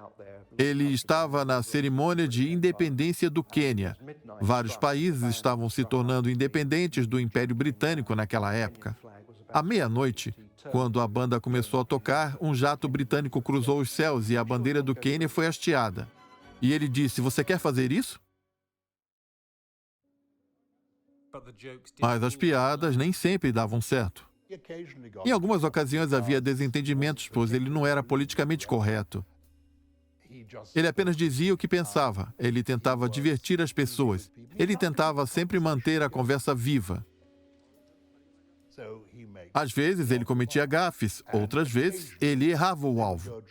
Speaker 1: ele estava na cerimônia de independência do Quênia. Vários países estavam se tornando independentes do Império Britânico naquela época. À meia-noite, quando a banda começou a tocar, um jato britânico cruzou os céus e a bandeira do Quênia foi hasteada. E ele disse, você quer fazer isso? Mas as piadas nem sempre davam certo. Em algumas ocasiões havia desentendimentos, pois ele não era politicamente correto. Ele apenas dizia o que pensava. Ele tentava divertir as pessoas. Ele tentava sempre manter a conversa viva. Às vezes ele cometia gafes, outras vezes ele errava o alvo.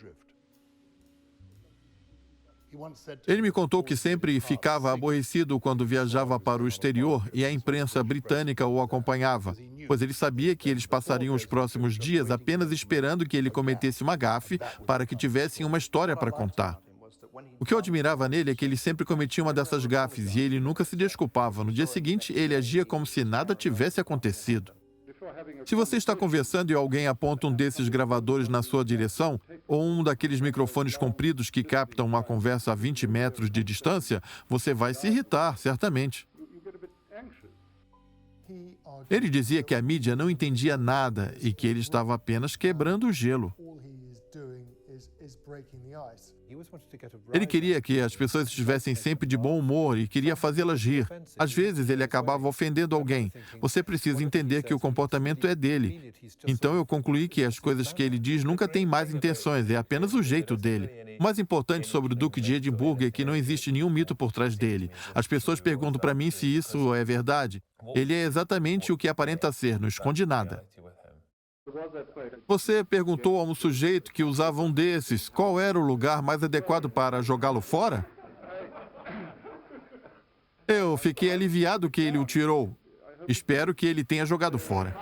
Speaker 1: Ele me contou que sempre ficava aborrecido quando viajava para o exterior e a imprensa britânica o acompanhava, pois ele sabia que eles passariam os próximos dias apenas esperando que ele cometesse uma gafe para que tivessem uma história para contar. O que eu admirava nele é que ele sempre cometia uma dessas gafes e ele nunca se desculpava. No dia seguinte, ele agia como se nada tivesse acontecido. Se você está conversando e alguém aponta um desses gravadores na sua direção, ou um daqueles microfones compridos que captam uma conversa a 20 metros de distância, você vai se irritar, certamente. Ele dizia que a mídia não entendia nada e que ele estava apenas quebrando o gelo. Ele queria que as pessoas estivessem sempre de bom humor e queria fazê-las rir. Às vezes, ele acabava ofendendo alguém. Você precisa entender que o comportamento é dele. Então, eu concluí que as coisas que ele diz nunca têm más intenções, é apenas o jeito dele. O mais importante sobre o Duque de Edimburgo é que não existe nenhum mito por trás dele. As pessoas perguntam para mim se isso é verdade. Ele é exatamente o que aparenta ser, não esconde nada. Você perguntou a um sujeito que usava um desses qual era o lugar mais adequado para jogá-lo fora? Eu fiquei aliviado que ele o tirou. Espero que ele tenha jogado fora.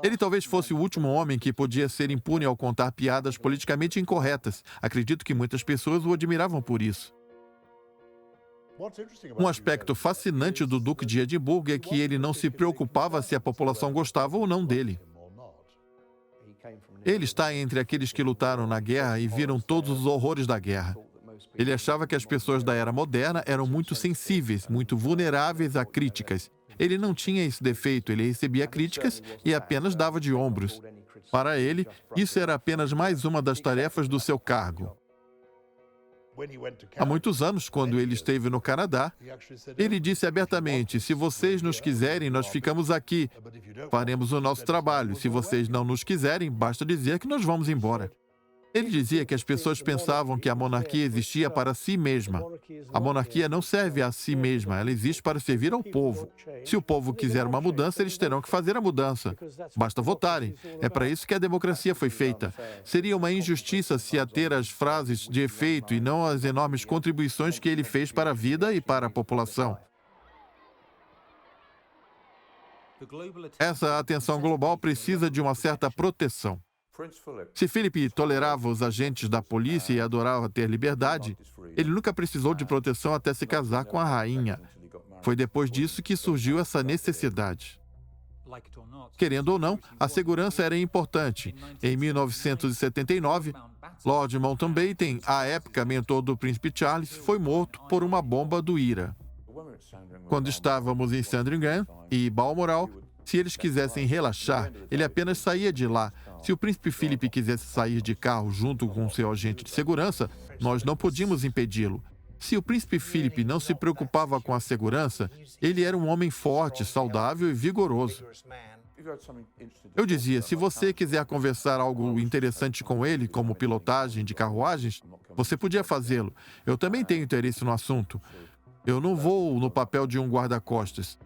Speaker 1: Ele talvez fosse o último homem que podia ser impune ao contar piadas politicamente incorretas. Acredito que muitas pessoas o admiravam por isso. Um aspecto fascinante do Duque de Edimburgo é que ele não se preocupava se a população gostava ou não dele. Ele está entre aqueles que lutaram na guerra e viram todos os horrores da guerra. Ele achava que as pessoas da era moderna eram muito sensíveis, muito vulneráveis a críticas. Ele não tinha esse defeito, ele recebia críticas e apenas dava de ombros. Para ele, isso era apenas mais uma das tarefas do seu cargo. Há muitos anos, quando ele esteve no Canadá, ele disse abertamente: se vocês nos quiserem, nós ficamos aqui. Faremos o nosso trabalho. Se vocês não nos quiserem, basta dizer que nós vamos embora. Ele dizia que as pessoas pensavam que a monarquia existia para si mesma. A monarquia não serve a si mesma, ela existe para servir ao povo. Se o povo quiser uma mudança, eles terão que fazer a mudança. Basta votarem. É para isso que a democracia foi feita. Seria uma injustiça se ater às frases de efeito e não às enormes contribuições que ele fez para a vida e para a população. Essa atenção global precisa de uma certa proteção. Se Philip tolerava os agentes da polícia e adorava ter liberdade, ele nunca precisou de proteção até se casar com a rainha. Foi depois disso que surgiu essa necessidade. Querendo ou não, a segurança era importante. Em 1979, Lord Mountbatten, à época mentor do príncipe Charles, foi morto por uma bomba do IRA. Quando estávamos em Sandringham e Balmoral, se eles quisessem relaxar, ele apenas saía de lá. Se o príncipe Philip quisesse sair de carro junto com seu agente de segurança, nós não podíamos impedi-lo. Se o príncipe Philip não se preocupava com a segurança, ele era um homem forte, saudável e vigoroso. Eu dizia, se você quiser conversar algo interessante com ele, como pilotagem de carruagens, você podia fazê-lo. Eu também tenho interesse no assunto. Eu não vou no papel de um guarda-costas.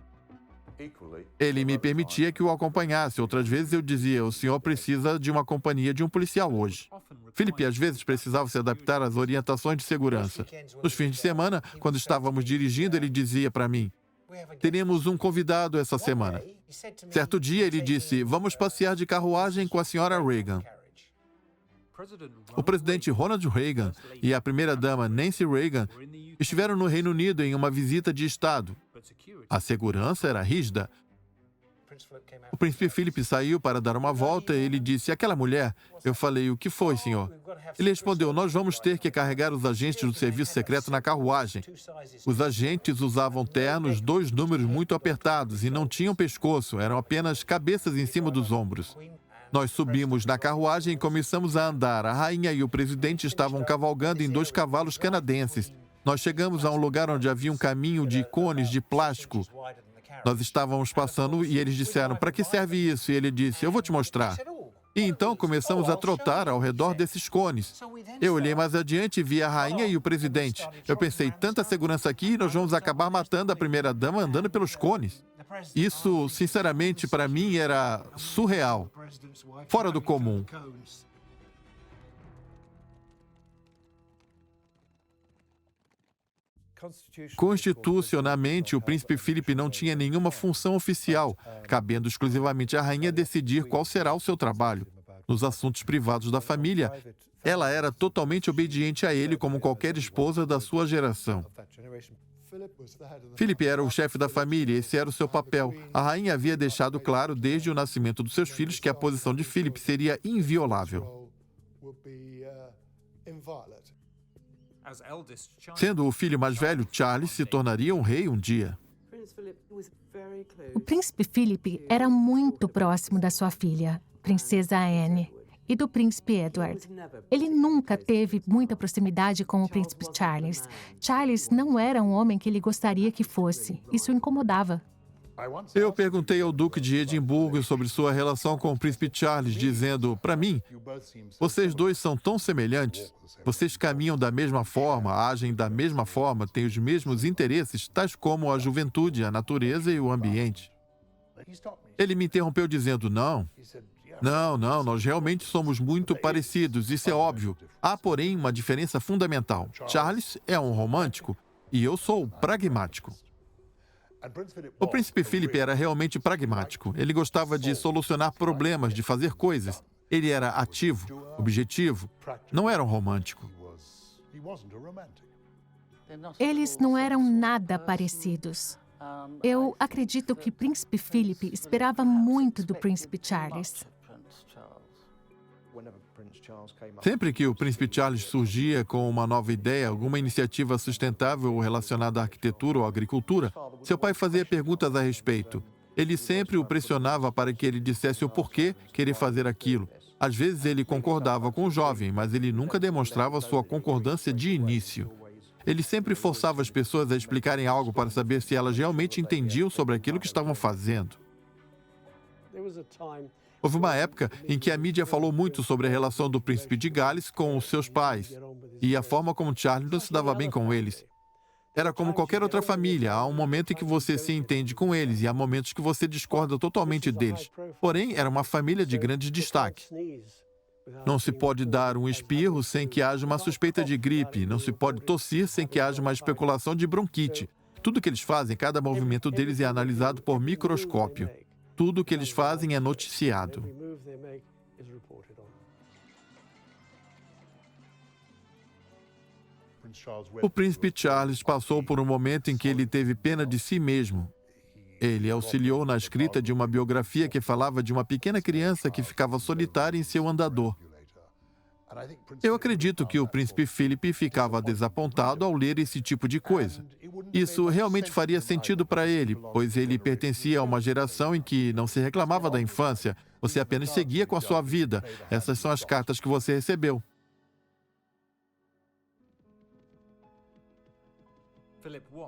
Speaker 1: Ele me permitia que o acompanhasse. Outras vezes eu dizia, o senhor precisa de uma companhia de um policial hoje. Philip às vezes precisava se adaptar às orientações de segurança. Nos fins de semana, quando estávamos dirigindo, ele dizia para mim, teremos um convidado essa semana. Certo dia ele disse, vamos passear de carruagem com a senhora Reagan. O presidente Ronald Reagan e a primeira-dama Nancy Reagan estiveram no Reino Unido em uma visita de Estado. A segurança era rígida. O príncipe Philip saiu para dar uma volta e ele disse, aquela mulher... Eu falei, o que foi, senhor? Ele respondeu, nós vamos ter que carregar os agentes do serviço secreto na carruagem. Os agentes usavam ternos, 2 números muito apertados e não tinham pescoço, eram apenas cabeças em cima dos ombros. Nós subimos na carruagem e começamos a andar. A rainha e o presidente estavam cavalgando em 2 cavalos canadenses. Nós chegamos a um lugar onde havia um caminho de cones de plástico. Nós estávamos passando e eles disseram, para que serve isso? E ele disse, eu vou te mostrar. E então começamos a trotar ao redor desses cones. Eu olhei mais adiante e vi a rainha e o presidente. Eu pensei, tanta segurança aqui, nós vamos acabar matando a primeira-dama andando pelos cones. Isso, sinceramente, para mim era surreal, fora do comum. Constitucionalmente, o príncipe Philip não tinha nenhuma função oficial, cabendo exclusivamente à rainha decidir qual será o seu trabalho. Nos assuntos privados da família, ela era totalmente obediente a ele como qualquer esposa da sua geração. Philip era o chefe da família, esse era o seu papel. A rainha havia deixado claro desde o nascimento dos seus filhos que a posição de Philip seria inviolável. Sendo o filho mais velho, Charles se tornaria um rei um dia.
Speaker 2: O príncipe Philip era muito próximo da sua filha, princesa Anne, e do príncipe Edward. Ele nunca teve muita proximidade com o príncipe Charles. Charles não era um homem que ele gostaria que fosse. Isso o incomodava.
Speaker 1: Eu perguntei ao Duque de Edimburgo sobre sua relação com o príncipe Charles, dizendo, para mim, vocês dois são tão semelhantes, vocês caminham da mesma forma, agem da mesma forma, têm os mesmos interesses, tais como a juventude, a natureza e o ambiente. Ele me interrompeu dizendo, não, nós realmente somos muito parecidos, isso é óbvio. Há, porém, uma diferença fundamental. Charles é um romântico e eu sou pragmático. O príncipe Philip era realmente pragmático. Ele gostava de solucionar problemas, de fazer coisas. Ele era ativo, objetivo. Não era um romântico.
Speaker 2: Eles não eram nada parecidos. Eu acredito que Príncipe Philip esperava muito do Príncipe Charles.
Speaker 1: Sempre que o príncipe Charles surgia com uma nova ideia, alguma iniciativa sustentável relacionada à arquitetura ou agricultura, seu pai fazia perguntas a respeito. Ele sempre o pressionava para que ele dissesse o porquê querer fazer aquilo. Às vezes ele concordava com o jovem, mas ele nunca demonstrava sua concordância de início. Ele sempre forçava as pessoas a explicarem algo para saber se elas realmente entendiam sobre aquilo que estavam fazendo. Houve uma época em que a mídia falou muito sobre a relação do príncipe de Gales com os seus pais e a forma como Charles não se dava bem com eles. Era como qualquer outra família, há um momento em que você se entende com eles e há momentos que você discorda totalmente deles. Porém, era uma família de grande destaque. Não se pode dar um espirro sem que haja uma suspeita de gripe, não se pode tossir sem que haja uma especulação de bronquite. Tudo que eles fazem, cada movimento deles é analisado por microscópio. Tudo o que eles fazem é noticiado. O príncipe Charles passou por um momento em que ele teve pena de si mesmo. Ele auxiliou na escrita de uma biografia que falava de uma pequena criança que ficava solitária em seu andador. Eu acredito que o príncipe Philip ficava desapontado ao ler esse tipo de coisa. Isso realmente faria sentido para ele, pois ele pertencia a uma geração em que não se reclamava da infância, você apenas seguia com a sua vida. Essas são as cartas que você recebeu.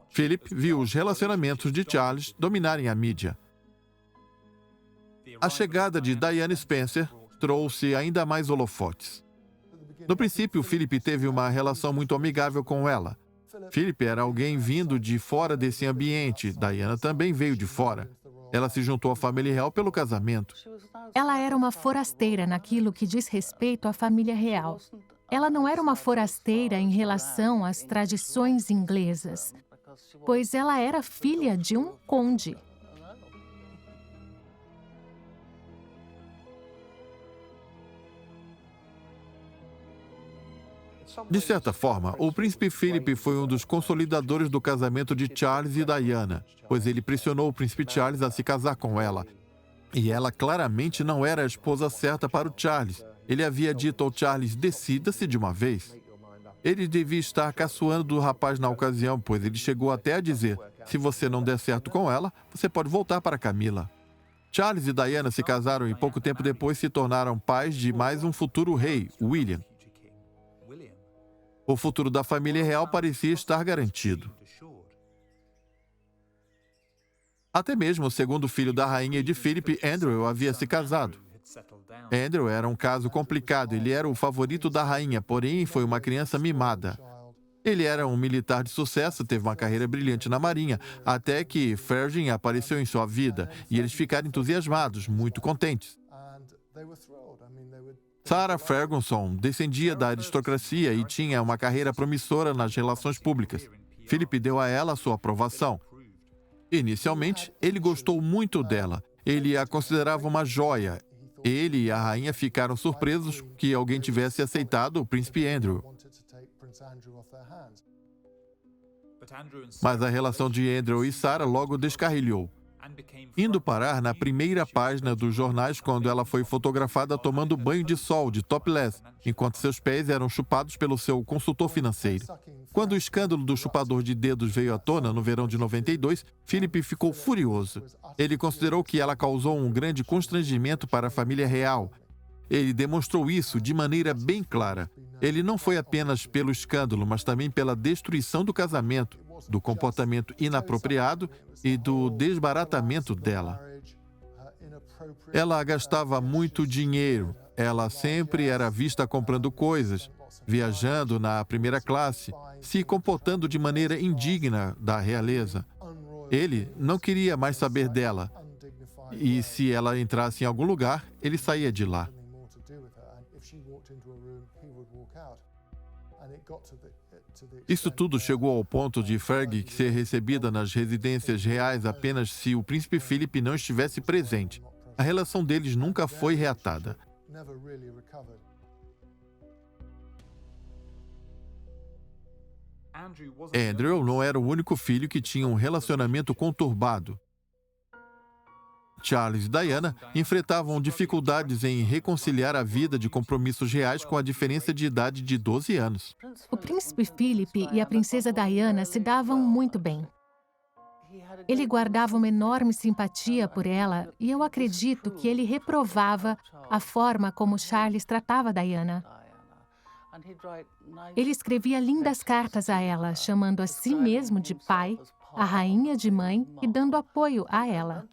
Speaker 1: Philip viu os relacionamentos de Charles dominarem a mídia. A chegada de Diane Spencer trouxe ainda mais holofotes. No princípio, Philip teve uma relação muito amigável com ela. Philip era alguém vindo de fora desse ambiente. Diana também veio de fora. Ela se juntou à família real pelo casamento.
Speaker 2: Ela era uma forasteira naquilo que diz respeito à família real. Ela não era uma forasteira em relação às tradições inglesas, pois ela era filha de um conde.
Speaker 1: De certa forma, o príncipe Philip foi um dos consolidadores do casamento de Charles e Diana, pois ele pressionou o príncipe Charles a se casar com ela. E ela claramente não era a esposa certa para o Charles. Ele havia dito ao Charles, decida-se de uma vez. Ele devia estar caçoando do rapaz na ocasião, pois ele chegou até a dizer, se você não der certo com ela, você pode voltar para Camila. Charles e Diana se casaram e pouco tempo depois se tornaram pais de mais um futuro rei, William. O futuro da família real parecia estar garantido. Até mesmo o segundo filho da rainha e de Philip, Andrew, havia se casado. Andrew era um caso complicado. Ele era o favorito da rainha, porém foi uma criança mimada. Ele era um militar de sucesso, teve uma carreira brilhante na marinha, até que Fergin apareceu em sua vida e eles ficaram entusiasmados, muito contentes. Sarah Ferguson descendia da aristocracia e tinha uma carreira promissora nas relações públicas. Philip deu a ela sua aprovação. Inicialmente, ele gostou muito dela. Ele a considerava uma joia. Ele e a rainha ficaram surpresos que alguém tivesse aceitado o príncipe Andrew. Mas a relação de Andrew e Sarah logo descarrilhou, indo parar na primeira página dos jornais quando ela foi fotografada tomando banho de sol de topless, enquanto seus pés eram chupados pelo seu consultor financeiro. Quando o escândalo do chupador de dedos veio à tona no verão de 92, Philip ficou furioso. Ele considerou que ela causou um grande constrangimento para a família real. Ele demonstrou isso de maneira bem clara. Ele não foi apenas pelo escândalo, mas também pela destruição do casamento, do comportamento inapropriado e do desbaratamento dela. Ela gastava muito dinheiro. Ela sempre era vista comprando coisas, viajando na primeira classe, se comportando de maneira indigna da realeza. Ele não queria mais saber dela. E se ela entrasse em algum lugar, ele saía de lá. Isso tudo chegou ao ponto de Fergie ser recebida nas residências reais apenas se o príncipe Philip não estivesse presente. A relação deles nunca foi reatada. Andrew não era o único filho que tinha um relacionamento conturbado. Charles e Diana enfrentavam dificuldades em reconciliar a vida de compromissos reais com a diferença de idade de 12 anos.
Speaker 2: O príncipe Philip e a princesa Diana se davam muito bem. Ele guardava uma enorme simpatia por ela e eu acredito que ele reprovava a forma como Charles tratava Diana. Ele escrevia lindas cartas a ela, chamando a si mesmo de pai, a rainha de mãe e dando apoio a ela.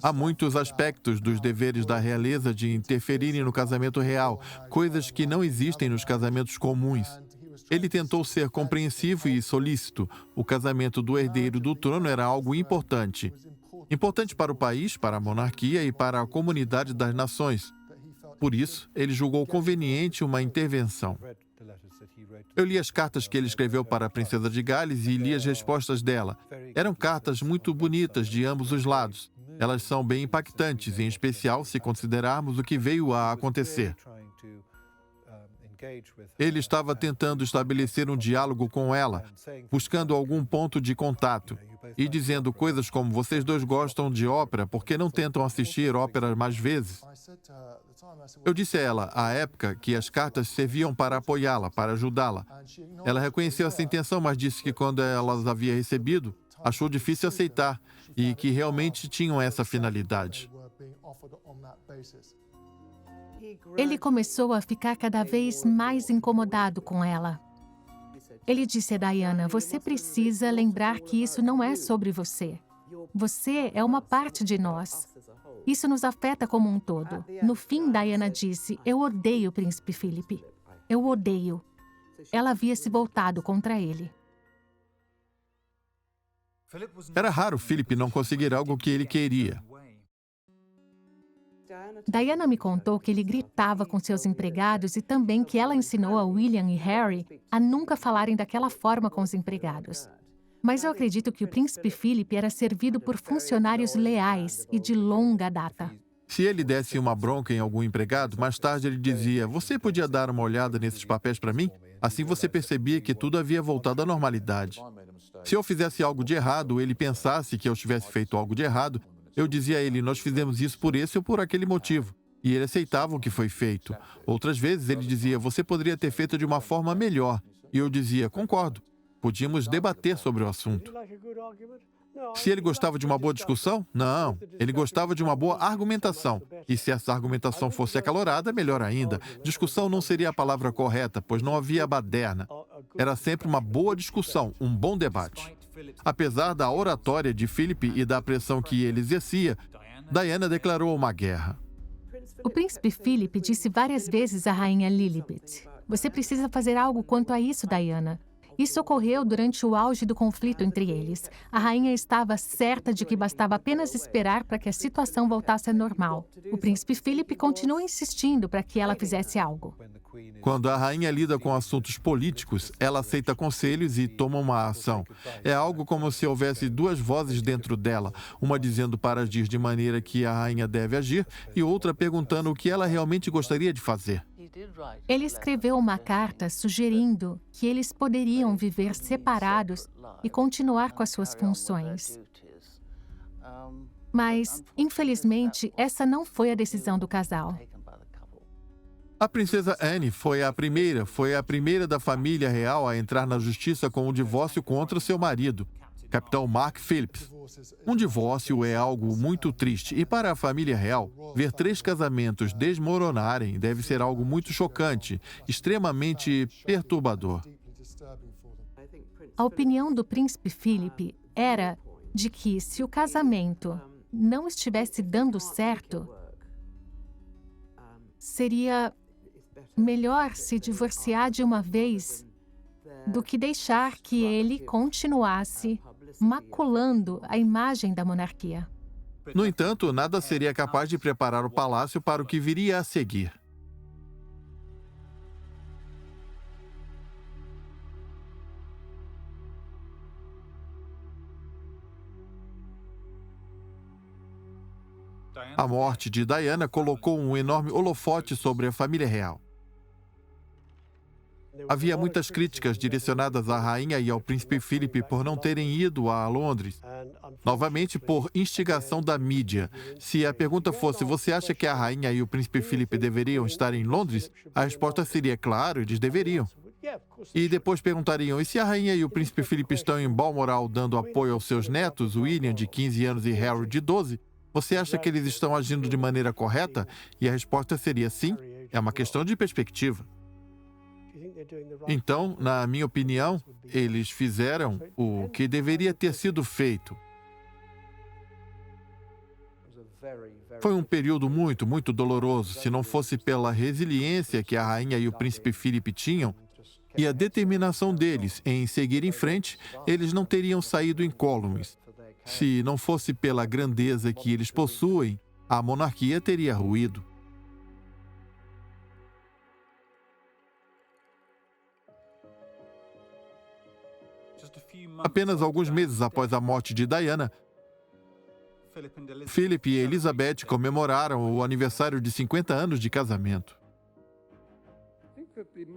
Speaker 1: Há muitos aspectos dos deveres da realeza de interferirem no casamento real, coisas que não existem nos casamentos comuns. Ele tentou ser compreensivo e solícito. O casamento do herdeiro do trono era algo importante. Importante para o país, para a monarquia e para a comunidade das nações. Por isso, ele julgou conveniente uma intervenção. Eu li as cartas que ele escreveu para a princesa de Gales e li as respostas dela. Eram cartas muito bonitas de ambos os lados. Elas são bem impactantes, em especial se considerarmos o que veio a acontecer. Ele estava tentando estabelecer um diálogo com ela, buscando algum ponto de contato e dizendo coisas como: vocês dois gostam de ópera, por que não tentam assistir óperas mais vezes? Eu disse a ela, à época, que as cartas serviam para apoiá-la, para ajudá-la. Ela reconheceu essa intenção, mas disse que quando ela as havia recebido, achou difícil aceitar e que realmente tinham essa finalidade.
Speaker 2: Ele começou a ficar cada vez mais incomodado com ela. Ele disse a Diana: você precisa lembrar que isso não é sobre você. Você é uma parte de nós. Isso nos afeta como um todo. No fim, Diana disse: eu odeio o príncipe Philip. Eu o odeio. Ela havia se voltado contra ele.
Speaker 1: Era raro Philip não conseguir algo que ele queria.
Speaker 2: Diana me contou que ele gritava com seus empregados e também que ela ensinou a William e Harry a nunca falarem daquela forma com os empregados. Mas eu acredito que o príncipe Philip era servido por funcionários leais e de longa data.
Speaker 1: Se ele desse uma bronca em algum empregado, mais tarde ele dizia: você podia dar uma olhada nesses papéis para mim? Assim você percebia que tudo havia voltado à normalidade. Se eu fizesse algo de errado, ou ele pensasse que eu tivesse feito algo de errado, eu dizia a ele: nós fizemos isso por esse ou por aquele motivo. E ele aceitava o que foi feito. Outras vezes ele dizia: você poderia ter feito de uma forma melhor. E eu dizia: concordo. Podíamos debater sobre o assunto. Se ele gostava de uma boa discussão? Não. Ele gostava de uma boa argumentação. E se essa argumentação fosse acalorada, melhor ainda. Discussão não seria a palavra correta, pois não havia baderna. Era sempre uma boa discussão, um bom debate. Apesar da oratória de Philip e da pressão que ele exercia, Diana declarou uma guerra.
Speaker 2: O príncipe Philip disse várias vezes à rainha Lilibet: você precisa fazer algo quanto a isso, Diana. Isso ocorreu durante o auge do conflito entre eles. A rainha estava certa de que bastava apenas esperar para que a situação voltasse a normal. O príncipe Philip continuou insistindo para que ela fizesse algo.
Speaker 1: Quando a rainha lida com assuntos políticos, ela aceita conselhos e toma uma ação. É algo como se houvesse duas vozes dentro dela, uma dizendo para agir de maneira que a rainha deve agir e outra perguntando o que ela realmente gostaria de fazer.
Speaker 2: Ele escreveu uma carta sugerindo que eles poderiam viver separados e continuar com as suas funções. Mas, infelizmente, essa não foi a decisão do casal.
Speaker 1: A princesa Anne foi a primeira da família real a entrar na justiça com o divórcio contra seu marido, capitão Mark Phillips. Um divórcio é algo muito triste e para a família real, ver 3 casamentos desmoronarem deve ser algo muito chocante, extremamente perturbador.
Speaker 2: A opinião do príncipe Philip era de que, se o casamento não estivesse dando certo, seria melhor se divorciar de uma vez do que deixar que ele continuasse maculando a imagem da monarquia.
Speaker 1: No entanto, nada seria capaz de preparar o palácio para o que viria a seguir. A morte de Diana colocou um enorme holofote sobre a família real. Havia muitas críticas direcionadas à rainha e ao príncipe Philip por não terem ido a Londres, novamente por instigação da mídia. Se a pergunta fosse, você acha que a rainha e o príncipe Philip deveriam estar em Londres? A resposta seria, claro, eles deveriam. E depois perguntariam, e se a rainha e o príncipe Philip estão em Balmoral dando apoio aos seus netos, William, de 15 anos, e Harry, de 12, você acha que eles estão agindo de maneira correta? E a resposta seria sim, é uma questão de perspectiva. Então, na minha opinião, eles fizeram o que deveria ter sido feito. Foi um período muito doloroso. Se não fosse pela resiliência que a rainha e o príncipe Philip tinham e a determinação deles em seguir em frente, eles não teriam saído incólumes. Se não fosse pela grandeza que eles possuem, a monarquia teria ruído. Apenas alguns meses após a morte de Diana, Philip e Elizabeth comemoraram o aniversário de 50 anos de casamento.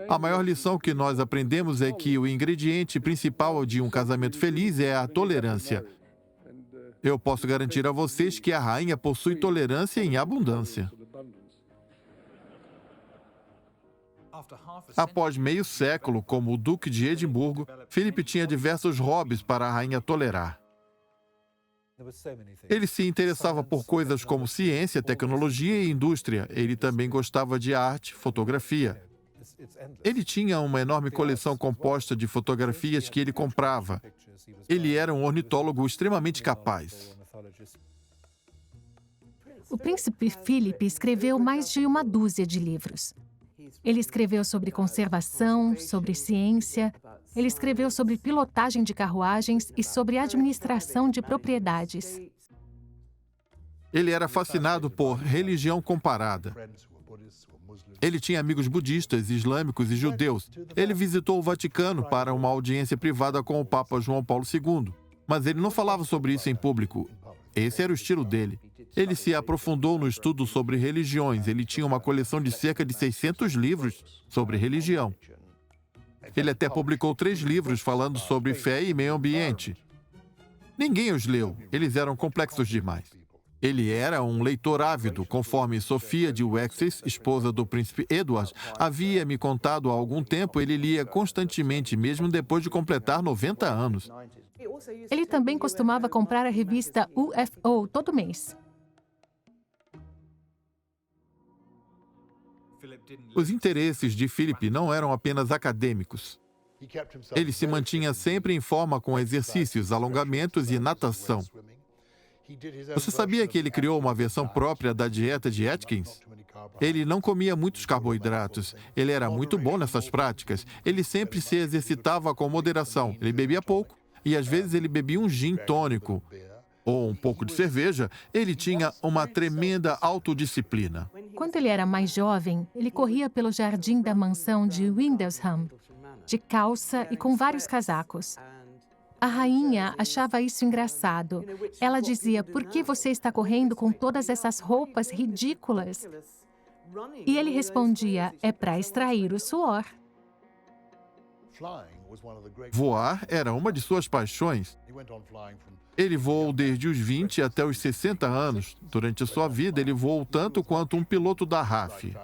Speaker 1: A maior lição que nós aprendemos é que o ingrediente principal de um casamento feliz é a tolerância. Eu posso garantir a vocês que a rainha possui tolerância em abundância. Após meio século como o Duque de Edimburgo, Philip tinha diversos hobbies para a rainha tolerar. Ele se interessava por coisas como ciência, tecnologia e indústria. Ele também gostava de arte, fotografia. Ele tinha uma enorme coleção composta de fotografias que ele comprava. Ele era um ornitólogo extremamente capaz.
Speaker 2: O príncipe Philip escreveu mais de uma dúzia de livros. Ele escreveu sobre conservação, sobre ciência, ele escreveu sobre pilotagem de carruagens e sobre administração de propriedades.
Speaker 1: Ele era fascinado por religião comparada. Ele tinha amigos budistas, islâmicos e judeus. Ele visitou o Vaticano para uma audiência privada com o Papa João Paulo II, mas ele não falava sobre isso em público. Esse era o estilo dele. Ele se aprofundou no estudo sobre religiões. Ele tinha uma coleção de cerca de 600 livros sobre religião. Ele até publicou 3 livros falando sobre fé e meio ambiente. Ninguém os leu. Eles eram complexos demais. Ele era um leitor ávido, conforme Sofia de Wessex, esposa do príncipe Edward, havia me contado há algum tempo. Ele lia constantemente, mesmo depois de completar 90 anos.
Speaker 2: Ele também costumava comprar a revista UFO todo mês.
Speaker 1: Os interesses de Philip não eram apenas acadêmicos. Ele se mantinha sempre em forma com exercícios, alongamentos e natação. Você sabia que ele criou uma versão própria da dieta de Atkins? Ele não comia muitos carboidratos. Ele era muito bom nessas práticas. Ele sempre se exercitava com moderação. Ele bebia pouco e às vezes ele bebia um gin tônico ou um pouco de cerveja. Ele tinha uma tremenda autodisciplina.
Speaker 2: Quando ele era mais jovem, ele corria pelo jardim da mansão de Windlesham, de calça e com vários casacos. A rainha achava isso engraçado. Ela dizia, por que você está correndo com todas essas roupas ridículas? E ele respondia, é para extrair o suor.
Speaker 1: Voar era uma de suas paixões. Ele voou desde os 20 até os 60 anos. Durante a sua vida, ele voou tanto quanto um piloto da RAF.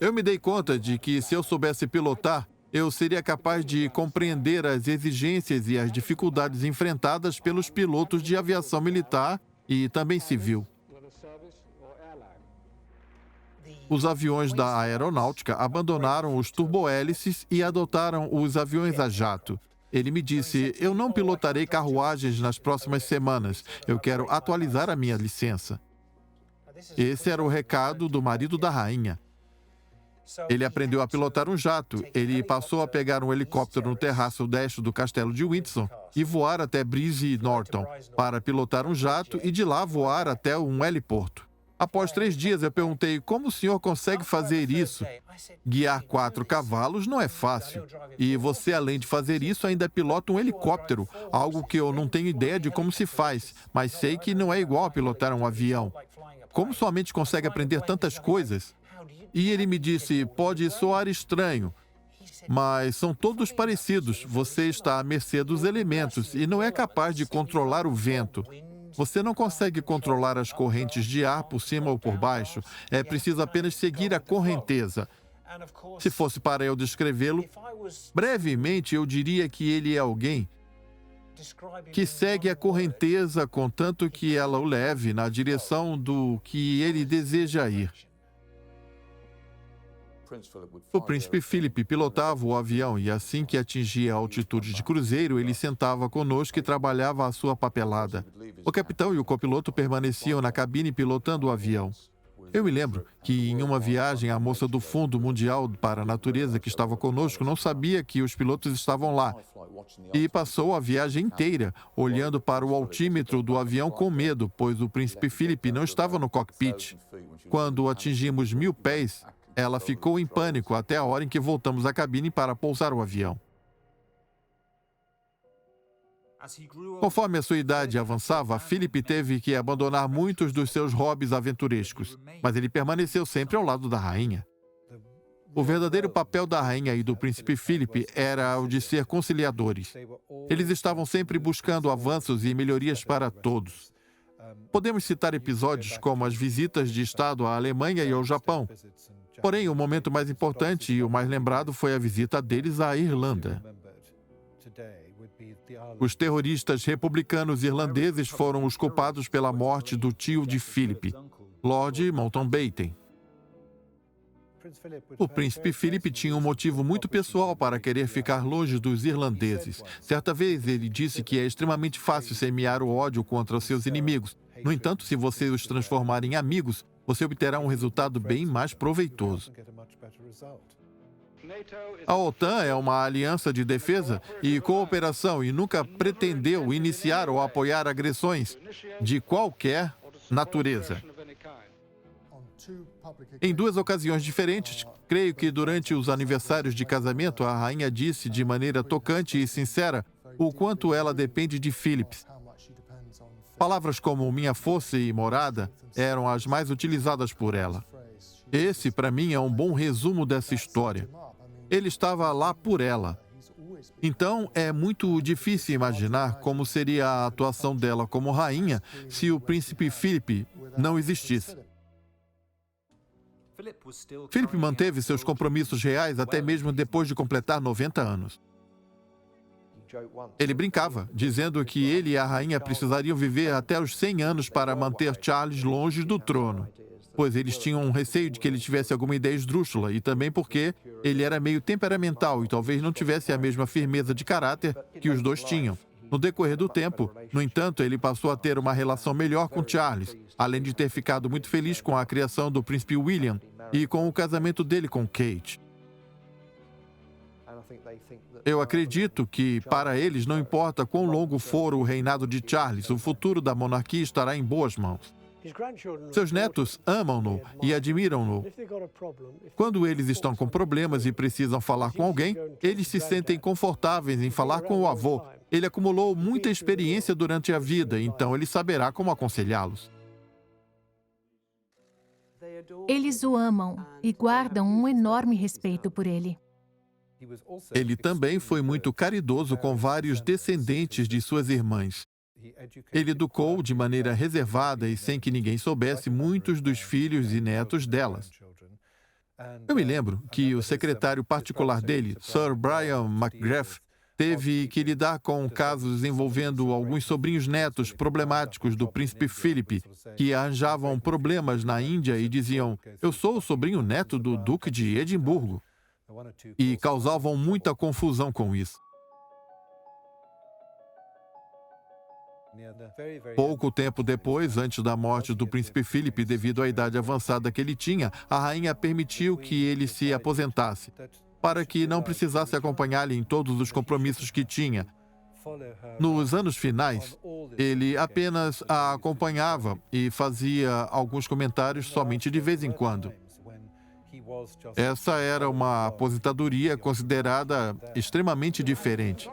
Speaker 1: Eu me dei conta de que, se eu soubesse pilotar, eu seria capaz de compreender as exigências e as dificuldades enfrentadas pelos pilotos de aviação militar e também civil. Os aviões da aeronáutica abandonaram os turbohélices e adotaram os aviões a jato. Ele me disse, eu não pilotarei carruagens nas próximas semanas. Eu quero atualizar a minha licença. Esse era o recado do marido da rainha. Ele aprendeu a pilotar um jato. Ele passou a pegar um helicóptero no terraço leste do castelo de Windsor e voar até Brise Norton para pilotar um jato e de lá voar até um heliporto. Após 3 dias, eu perguntei, como o senhor consegue fazer isso? Guiar 4 cavalos não é fácil. E você, além de fazer isso, ainda pilota um helicóptero, algo que eu não tenho ideia de como se faz, mas sei que não é igual a pilotar um avião. Como sua mente consegue aprender tantas coisas? E ele me disse, pode soar estranho, mas são todos parecidos. Você está à mercê dos elementos e não é capaz de controlar o vento. Você não consegue controlar as correntes de ar por cima ou por baixo. É preciso apenas seguir a correnteza. Se fosse para eu descrevê-lo, brevemente eu diria que ele é alguém que segue a correnteza contanto que ela o leve na direção do que ele deseja ir. O príncipe Philip pilotava o avião e assim que atingia a altitude de cruzeiro, ele sentava conosco e trabalhava a sua papelada. O capitão e o copiloto permaneciam na cabine pilotando o avião. Eu me lembro que em uma viagem, a moça do Fundo Mundial para a Natureza que estava conosco não sabia que os pilotos estavam lá e passou a viagem inteira olhando para o altímetro do avião com medo, pois o príncipe Philip não estava no cockpit. Quando atingimos 1000 pés, ela ficou em pânico até a hora em que voltamos à cabine para pousar o avião. Conforme a sua idade avançava, Philip teve que abandonar muitos dos seus hobbies aventurescos, mas ele permaneceu sempre ao lado da rainha. O verdadeiro papel da rainha e do príncipe Philip era o de ser conciliadores. Eles estavam sempre buscando avanços e melhorias para todos. Podemos citar episódios como as visitas de Estado à Alemanha e ao Japão. Porém, o momento mais importante e o mais lembrado foi a visita deles à Irlanda. Os terroristas republicanos irlandeses foram os culpados pela morte do tio de Philip, Lord Mountbatten. O príncipe Philip tinha um motivo muito pessoal para querer ficar longe dos irlandeses. Certa vez ele disse que é extremamente fácil semear o ódio contra seus inimigos. No entanto, se você os transformar em amigos, você obterá um resultado bem mais proveitoso. A OTAN é uma aliança de defesa e cooperação e nunca pretendeu iniciar ou apoiar agressões de qualquer natureza. Em 2 ocasiões diferentes, creio que durante os aniversários de casamento, a rainha disse de maneira tocante e sincera o quanto ela depende de Philip. Palavras como minha força e morada eram as mais utilizadas por ela. Esse, para mim, é um bom resumo dessa história. Ele estava lá por ela. Então, é muito difícil imaginar como seria a atuação dela como rainha se o príncipe Philip não existisse. Philip manteve seus compromissos reais até mesmo depois de completar 90 anos. Ele brincava, dizendo que ele e a rainha precisariam viver até os 100 anos para manter Charles longe do trono, pois eles tinham um receio de que ele tivesse alguma ideia esdrúxula e também porque ele era meio temperamental e talvez não tivesse a mesma firmeza de caráter que os dois tinham. No decorrer do tempo, no entanto, ele passou a ter uma relação melhor com Charles, além de ter ficado muito feliz com a criação do príncipe William e com o casamento dele com Kate. Eu acredito que, para eles, não importa quão longo for o reinado de Charles, o futuro da monarquia estará em boas mãos. Seus netos amam-no e admiram-no. Quando eles estão com problemas e precisam falar com alguém, eles se sentem confortáveis em falar com o avô. Ele acumulou muita experiência durante a vida, então ele saberá como aconselhá-los.
Speaker 2: Eles o amam e guardam um enorme respeito por ele.
Speaker 1: Ele também foi muito caridoso com vários descendentes de suas irmãs. Ele educou de maneira reservada e sem que ninguém soubesse muitos dos filhos e netos delas. Eu me lembro que o secretário particular dele, Sir Brian McGrath, teve que lidar com casos envolvendo alguns sobrinhos netos problemáticos do príncipe Philip, que arranjavam problemas na Índia e diziam, eu sou o sobrinho neto do Duque de Edimburgo, e causavam muita confusão com isso. Pouco tempo depois, antes da morte do príncipe Philip, devido à idade avançada que ele tinha, a rainha permitiu que ele se aposentasse, para que não precisasse acompanhá-lo em todos os compromissos que tinha. Nos anos finais, ele apenas a acompanhava e fazia alguns comentários somente de vez em quando. Essa era uma aposentadoria considerada extremamente diferente.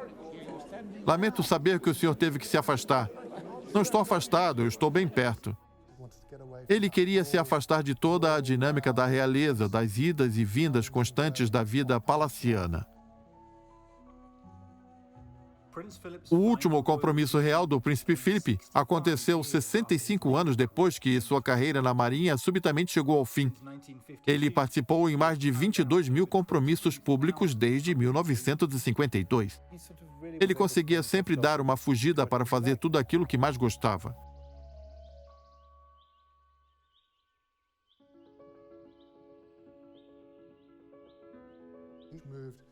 Speaker 1: Lamento saber que o senhor teve que se afastar. Não estou afastado, eu estou bem perto. Ele queria se afastar de toda a dinâmica da realeza, das idas e vindas constantes da vida palaciana. O último compromisso real do príncipe Philip aconteceu 65 anos depois que sua carreira na Marinha subitamente chegou ao fim. Ele participou em mais de 22 mil compromissos públicos desde 1952. Ele conseguia sempre dar uma fugida para fazer tudo aquilo que mais gostava.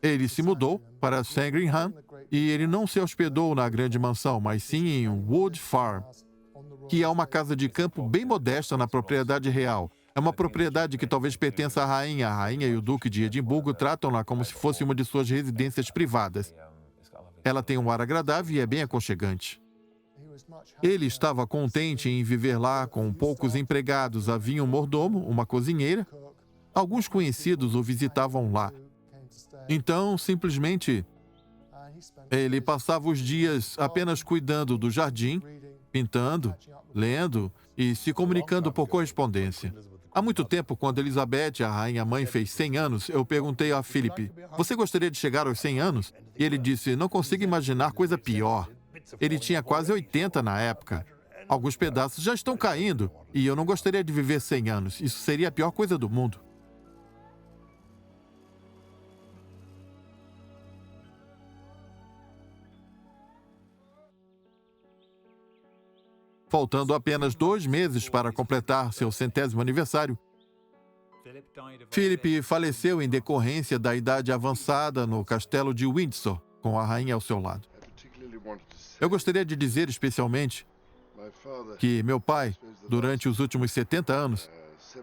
Speaker 1: Ele se mudou para Sandringham e ele não se hospedou na grande mansão, mas sim em Wood Farm, que é uma casa de campo bem modesta na propriedade real. É uma propriedade que talvez pertença à rainha. A rainha e o duque de Edimburgo tratam-na como se fosse uma de suas residências privadas. Ela tem um ar agradável e é bem aconchegante. Ele estava contente em viver lá com poucos empregados. Havia um mordomo, uma cozinheira. Alguns conhecidos o visitavam lá. Então, simplesmente, ele passava os dias apenas cuidando do jardim, pintando, lendo e se comunicando por correspondência. Há muito tempo, quando Elizabeth, a rainha-mãe, fez 100 anos, eu perguntei a Philip, você gostaria de chegar aos 100 anos? E ele disse, não consigo imaginar coisa pior. Ele tinha quase 80 na época. Alguns pedaços já estão caindo e eu não gostaria de viver 100 anos. Isso seria a pior coisa do mundo. Faltando apenas 2 meses para completar seu 100º aniversário, Philip faleceu em decorrência da idade avançada no castelo de Windsor, com a rainha ao seu lado. Eu gostaria de dizer especialmente que meu pai, durante os últimos 70 anos,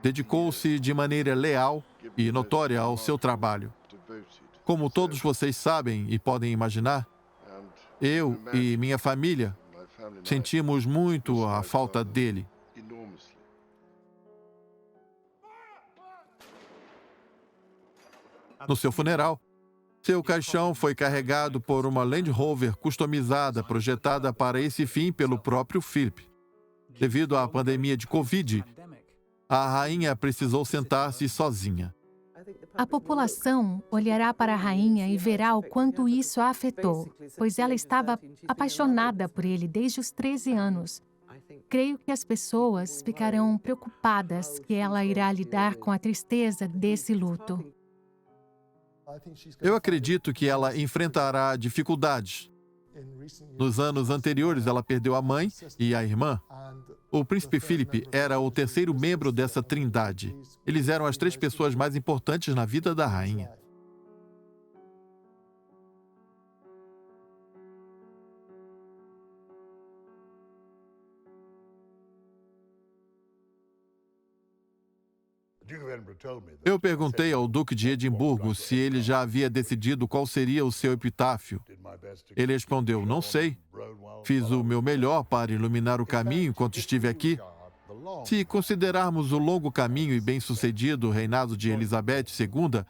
Speaker 1: dedicou-se de maneira leal e notória ao seu trabalho. Como todos vocês sabem e podem imaginar, eu e minha família sentimos muito a falta dele. No seu funeral, seu caixão foi carregado por uma Land Rover customizada, projetada para esse fim pelo próprio Philip. Devido à pandemia de Covid, a rainha precisou sentar-se sozinha.
Speaker 2: A população olhará para a rainha e verá o quanto isso a afetou, pois ela estava apaixonada por ele desde os 13 anos. Creio que as pessoas ficarão preocupadas que ela irá lidar com a tristeza desse luto.
Speaker 1: Eu acredito que ela enfrentará dificuldades. Nos anos anteriores, ela perdeu a mãe e a irmã. O príncipe Philip era o terceiro membro dessa trindade. Eles eram as 3 pessoas mais importantes na vida da rainha. Eu perguntei ao Duque de Edimburgo se ele já havia decidido qual seria o seu epitáfio. Ele respondeu, não sei. Fiz o meu melhor para iluminar o caminho enquanto estive aqui. Se considerarmos o longo caminho e bem-sucedido reinado de Elizabeth II,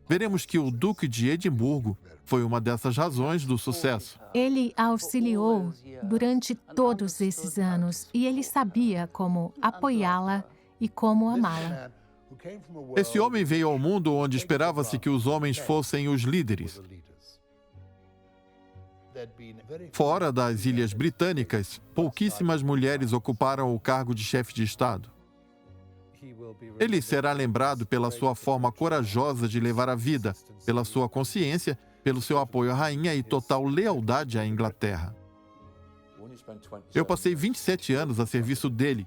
Speaker 1: veremos que o Duque de Edimburgo foi uma dessas razões do sucesso.
Speaker 2: Ele a auxiliou durante todos esses anos e ele sabia como apoiá-la e como amá-la.
Speaker 1: Esse homem veio ao mundo onde esperava-se que os homens fossem os líderes. Fora das Ilhas Britânicas, pouquíssimas mulheres ocuparam o cargo de chefe de Estado. Ele será lembrado pela sua forma corajosa de levar a vida, pela sua consciência, pelo seu apoio à rainha e total lealdade à Inglaterra. Eu passei 27 anos a serviço dele.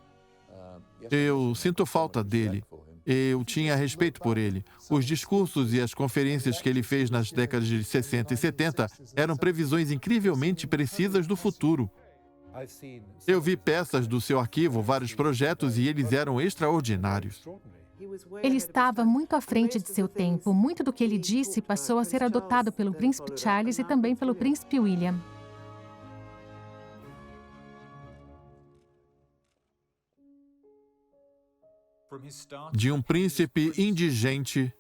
Speaker 1: Eu sinto falta dele. Eu tinha respeito por ele. Os discursos e as conferências que ele fez nas décadas de 60 e 70 eram previsões incrivelmente precisas do futuro. Eu vi peças do seu arquivo, vários projetos, e eles eram extraordinários.
Speaker 2: Ele estava muito à frente de seu tempo. Muito do que ele disse passou a ser adotado pelo príncipe Charles e também pelo príncipe William.
Speaker 1: de um príncipe indigente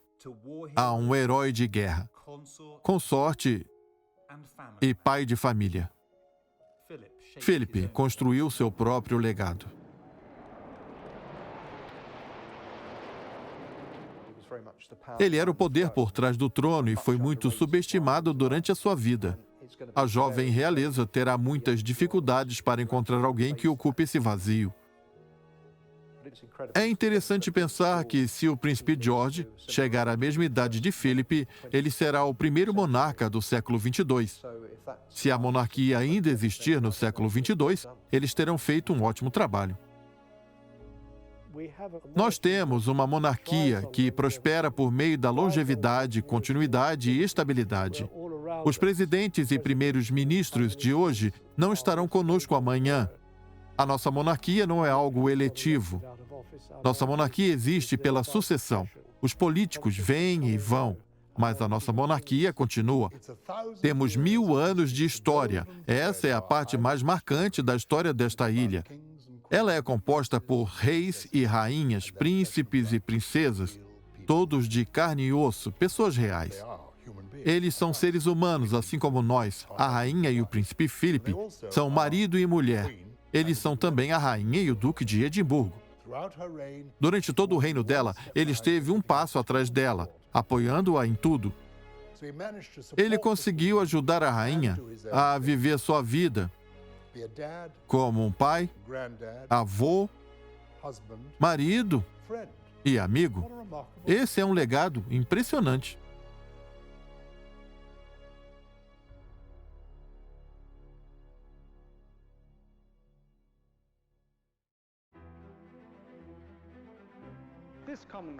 Speaker 1: a um herói de guerra, consorte e pai de família. Philip construiu seu próprio legado. Ele era o poder por trás do trono e foi muito subestimado durante a sua vida. A jovem realeza terá muitas dificuldades para encontrar alguém que ocupe esse vazio. É interessante pensar que, se o príncipe George chegar à mesma idade de Philip, ele será o primeiro monarca do século 22. Se a monarquia ainda existir no século 22, eles terão feito um ótimo trabalho. Nós temos uma monarquia que prospera por meio da longevidade, continuidade e estabilidade. Os presidentes e primeiros ministros de hoje não estarão conosco amanhã. A nossa monarquia não é algo eletivo. Nossa monarquia existe pela sucessão. Os políticos vêm e vão, mas a nossa monarquia continua. Temos 1000 anos de história. Essa é a parte mais marcante da história desta ilha. Ela é composta por reis e rainhas, príncipes e princesas, todos de carne e osso, pessoas reais. Eles são seres humanos, assim como nós. A rainha e o príncipe Philip são marido e mulher. Eles são também a rainha e o duque de Edimburgo. Durante todo o reino dela, ele esteve um passo atrás dela, apoiando-a em tudo. Ele conseguiu ajudar a rainha a viver sua vida como um pai, avô, marido e amigo. Esse é um legado impressionante.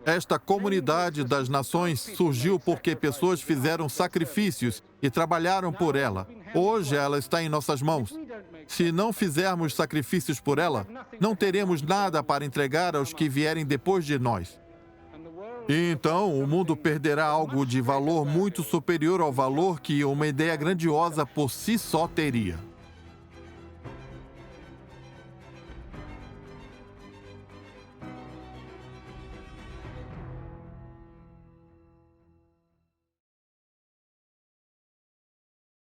Speaker 1: Esta comunidade das nações surgiu porque pessoas fizeram sacrifícios e trabalharam por ela. Hoje ela está em nossas mãos. Se não fizermos sacrifícios por ela, não teremos nada para entregar aos que vierem depois de nós. E então o mundo perderá algo de valor muito superior ao valor que uma ideia grandiosa por si só teria.